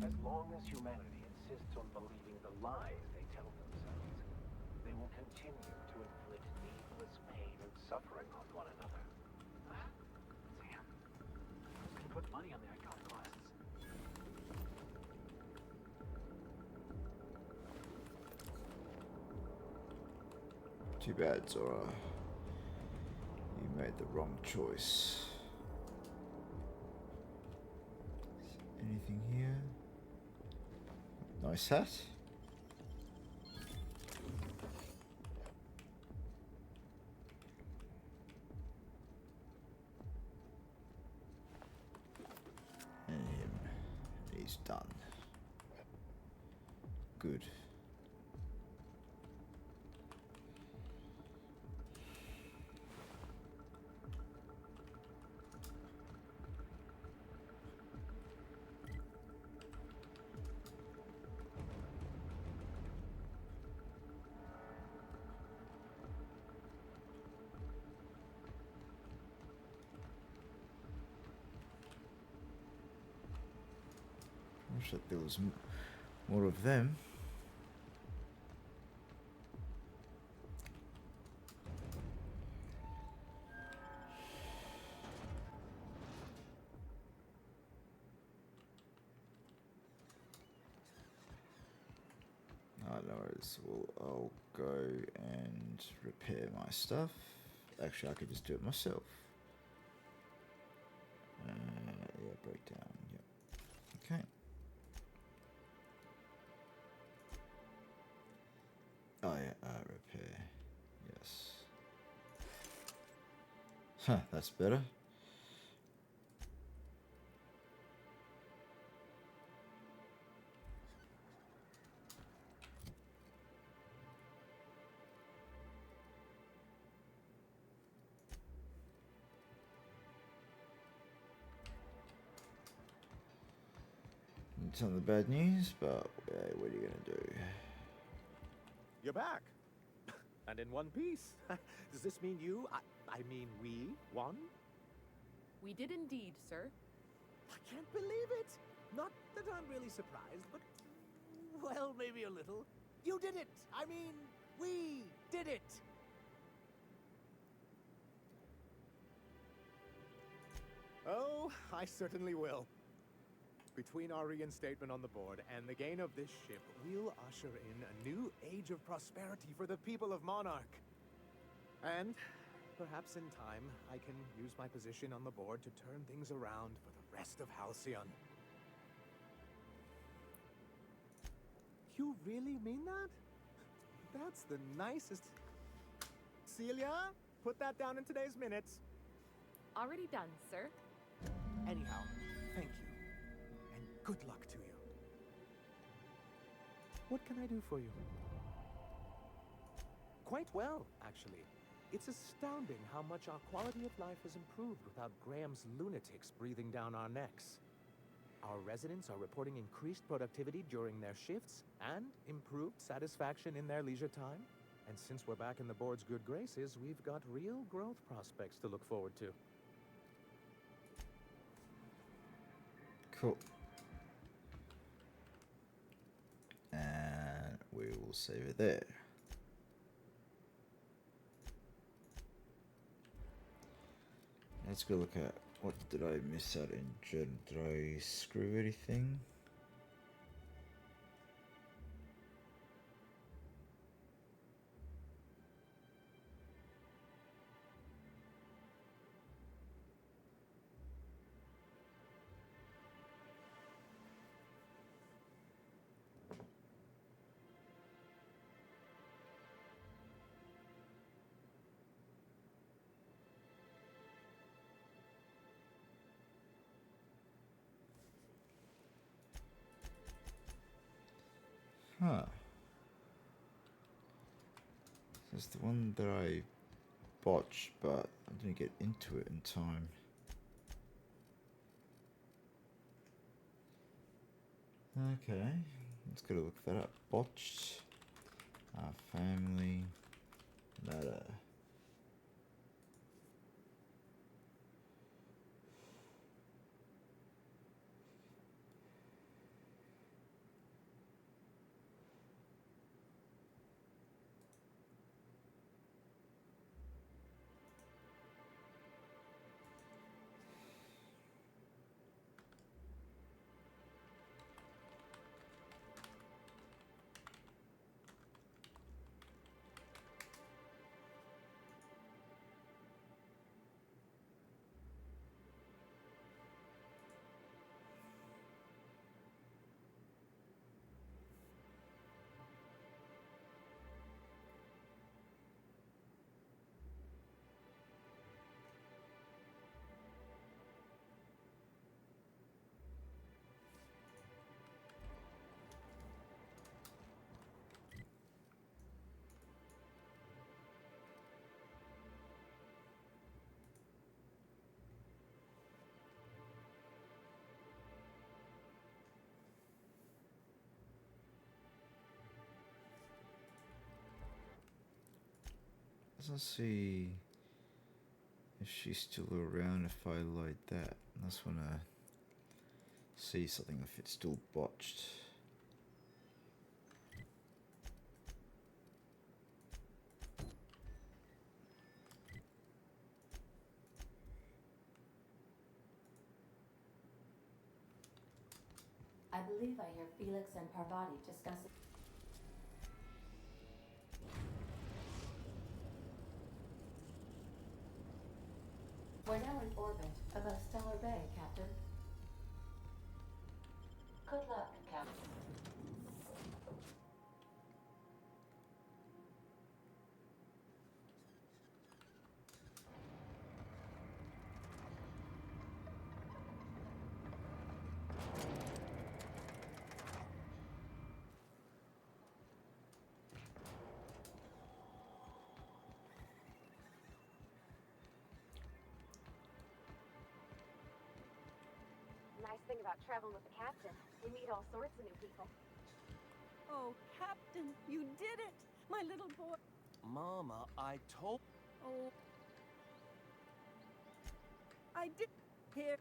As long as humanity insists on believing the lies they tell themselves, they will continue to inflict needless pain and suffering on one another. Damn. Who's gonna put money on the iconoclasts? Too bad, Zora. You made the wrong choice. Anything here? Nice hat. good. Wish that there was more of them. No worries. Well, I'll go and repair my stuff. Actually, I could just do it myself. Yeah, breakdown. Yep. Okay. Oh yeah, repair. Yes. Huh, that's better. Some of the bad news, but what are you gonna do? You're back. And in one piece. Does this mean I mean we, won? We did indeed, sir. I can't believe it. Not that I'm really surprised, but, well, maybe a little. You did it. I mean, we did it. Oh, I certainly will. Between our reinstatement on the board and the gain of this ship, we'll usher in a new age of prosperity for the people of Monarch. And perhaps in time, I can use my position on the board to turn things around for the rest of Halcyon. You really mean that? That's the nicest... Celia, put that down in today's minutes. Already done, sir. Anyhow, thank you. And good luck to you. What can I do for you? Quite well, actually. It's astounding how much our quality of life has improved without Graham's lunatics breathing down our necks. Our residents are reporting increased productivity during their shifts and improved satisfaction in their leisure time. And since we're back in the board's good graces, we've got real growth prospects to look forward to. Cool. And we will save it there. Let's go look at what did I miss out in Jen. Did I screw anything? Huh. This is the one that I botched, but I didn't get into it in time. Okay, let's go look that up. Botched. Family matter. Doesn't see if she's still around if I load that. I just want to see something if it's still botched. I believe I hear Felix and Parvati discussing. We're now in orbit above Stellar Bay, Captain. Good luck, Captain. Nice thing about traveling with the captain, we meet all sorts of new people. Oh, Captain, you did it! My little boy. Mama, I told... Oh. I did... Here.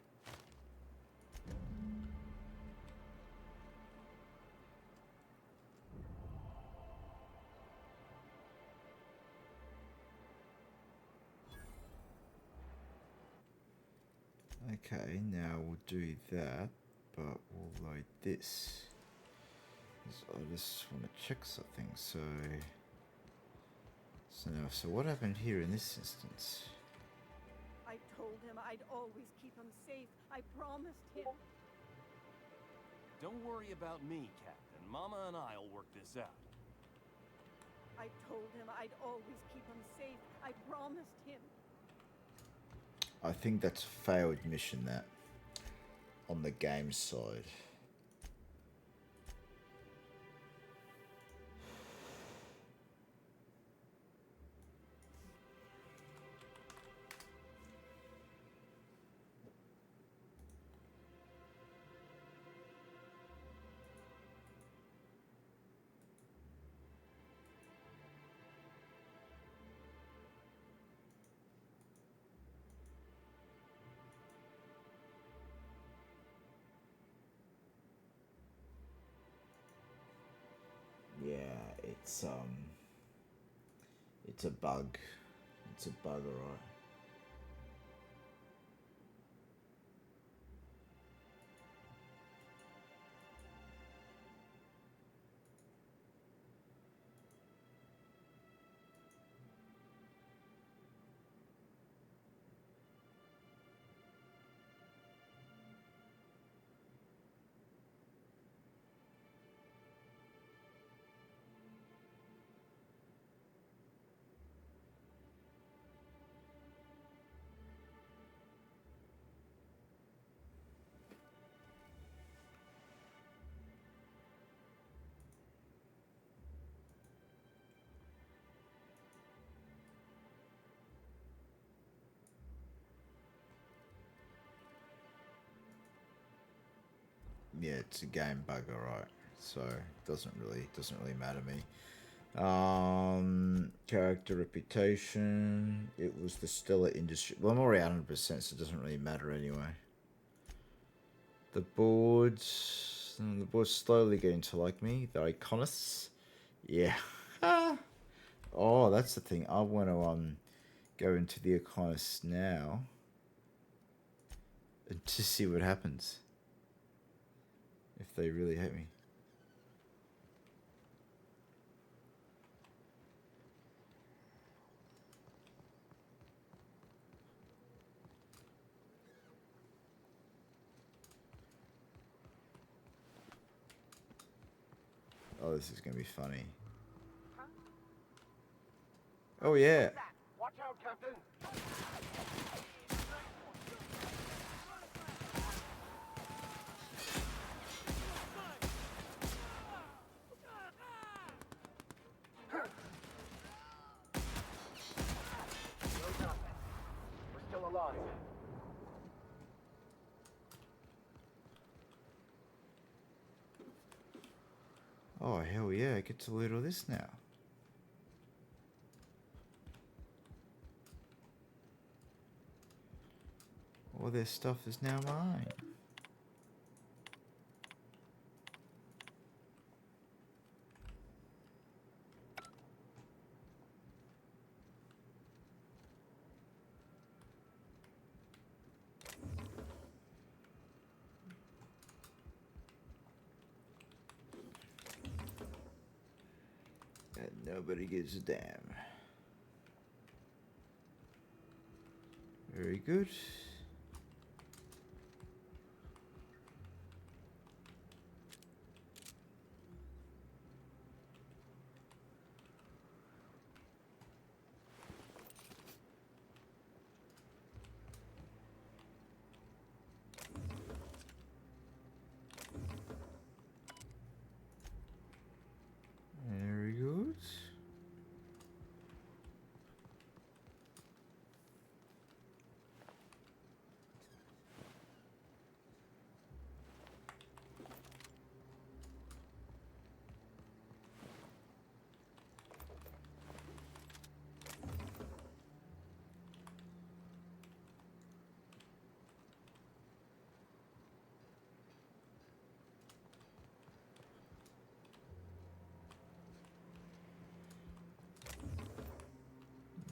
Okay, now we'll do that, but we'll load this. I just want to check something. So what happened here in this instance? I told him I'd always keep him safe. I promised him. Don't worry about me, Captain. Mama and I'll work this out. I told him I'd always keep him safe. I promised him. I think that's a failed mission, that, on the game side. Yeah, it's a bug. It's a bug, alright. Yeah, it's a game bug, alright. So it doesn't really matter to me. Character reputation. It was the Stellar Industry. Well, I'm already 100%, so it doesn't really matter anyway. The board's slowly getting to like me. The Iconists. Yeah. Oh, that's the thing. I want to go into the Iconists now and to see what happens. If they really hate me. Oh, this is gonna be funny. Oh yeah. Watch out, Captain! We're still alive. Oh hell yeah, I get to loot all this now. All their stuff is now mine. And nobody gives a damn. Very good. Very good.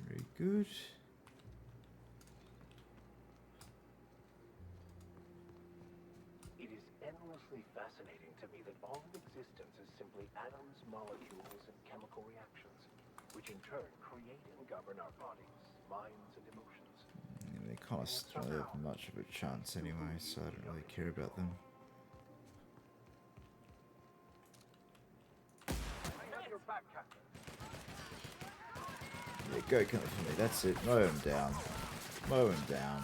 Very good. It is endlessly fascinating to me that all of existence is simply atoms, molecules, and chemical reactions, which in turn create and govern our bodies, minds, and emotions. And they kind of don't have much of a chance anyway, so I don't really care about them. I have your back, Captain. Yeah, go come for me. That's it. Mow him down. Mow him down.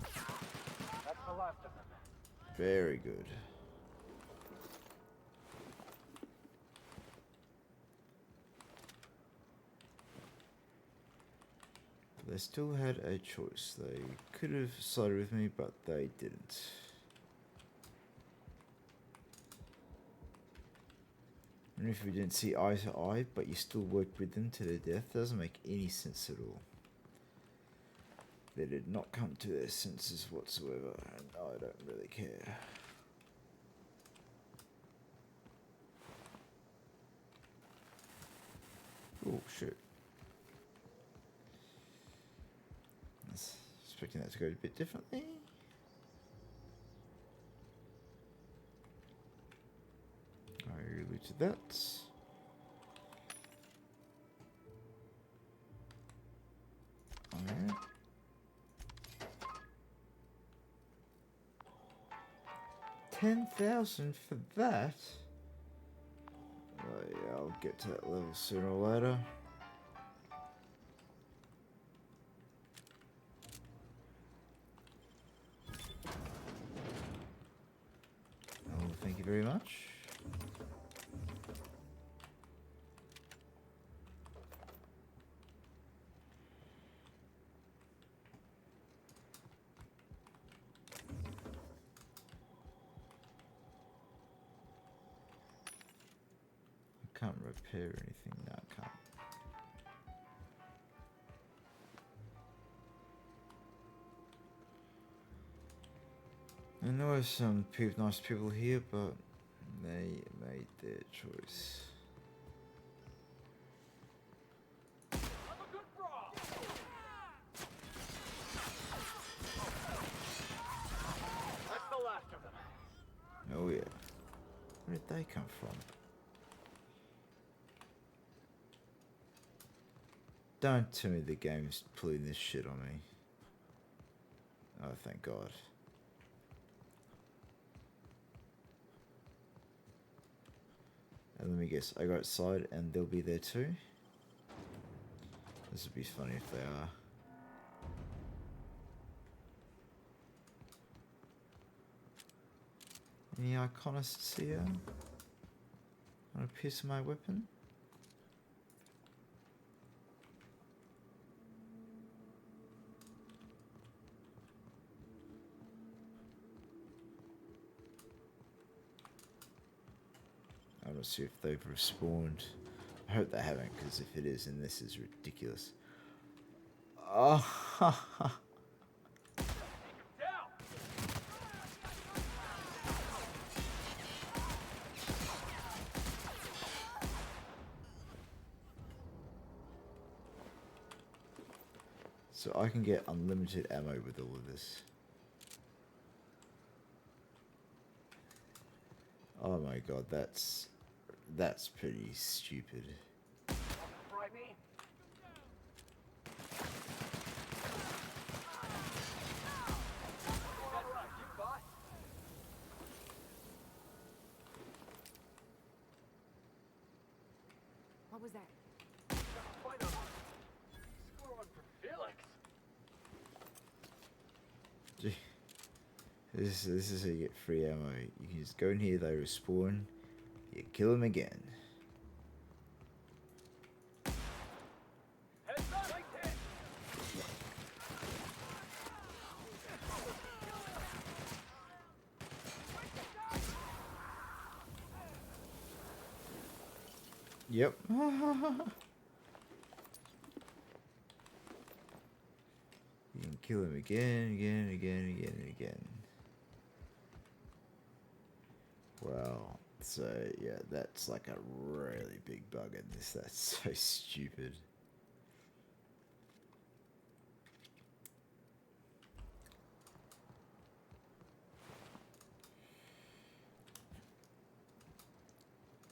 That's the last of them. Very good. They still had a choice. They could have sided with me, but they didn't. And if we didn't see eye to eye, but you still worked with them to their death, doesn't make any sense at all. They did not come to their senses whatsoever, and I don't really care. Oh, shit. I was expecting that to go a bit differently. I looted that. Alright. $10,000 for that? Oh yeah, I'll get to that level sooner or later. Oh, thank you very much. Can't repair anything. No, I can't. I know there's some nice people here, but they made their choice. That's the last of them. Oh yeah. Where did they come from? Don't tell me the game's pulling this shit on me. Oh, thank God. And let me guess, I go outside and they'll be there too? This would be funny if they are. Any Iconists here? Want a piece of my weapon? I want to see if they've respawned. I hope they haven't, because if it is, then this is ridiculous. Oh, So I can get unlimited ammo with all of this. Oh my god, that's pretty stupid. Fry me? What was that? Find a score one for Felix. Gee. This is how you get free ammo. You can just go in here, they respawn, you kill them again. Heads up, like this. Yep. You can kill him again, again. Well, so yeah, that's like a really big bug in this. That's so stupid.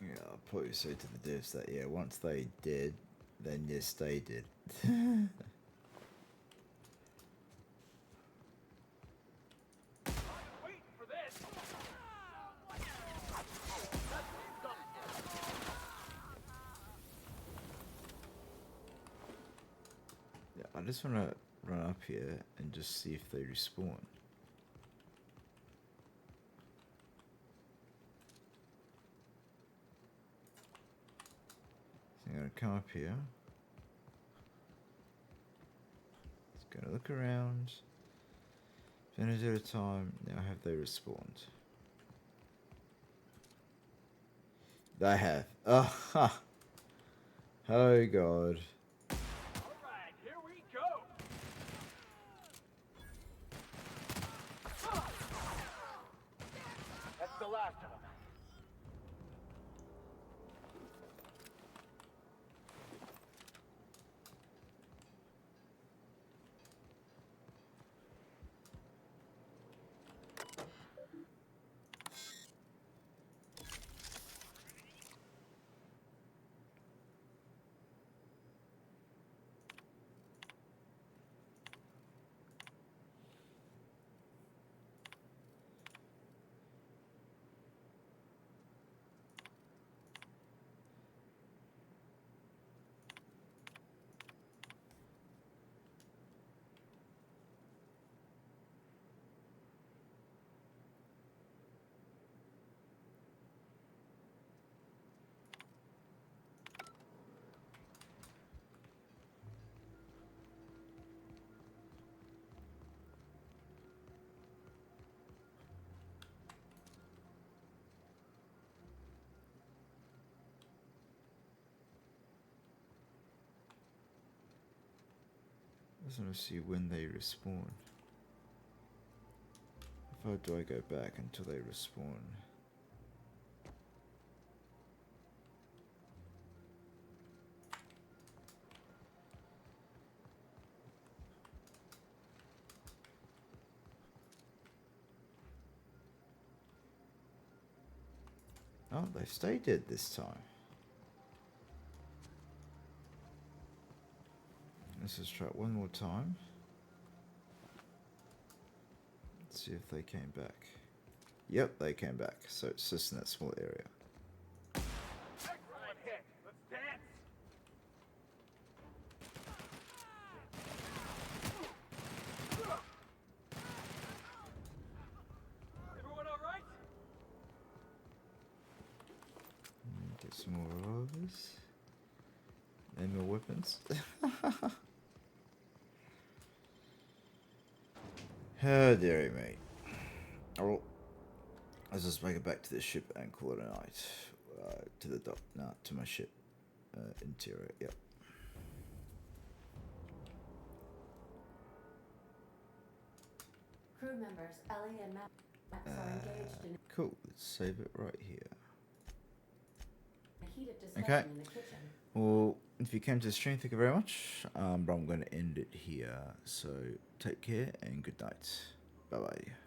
Yeah, I'll probably say to the devs that, yeah, once they did, then yes, they did. Yeah, I just want to run up here and just see if they respawn. So I'm going to come up here. Just going to look around. Finish at a time. Now have they respawned? They have. Oh, ha. Oh god. Alright, here we go. That's the last of them. I just want to see when they respawn. How far do I go back until they respawn? Oh, they stayed dead this time. Let's just try it one more time. Let's see if they came back. Yep, they came back. So it's just in that small area. Excellent hit. Let's dance. Everyone all right? Get some more revolvers. And more weapons. How dare you, mate. Oh, let's just make it back to the ship and call it a night. To the dock. Nah, to my ship. Interior, yep. Crew members Ellie and Max are engaged in Cool, let's save it right here. a heated discussion Okay. in the kitchen. Well, if you came to the stream, thank you very much. But I'm going to end it here. So take care and good night. Bye bye.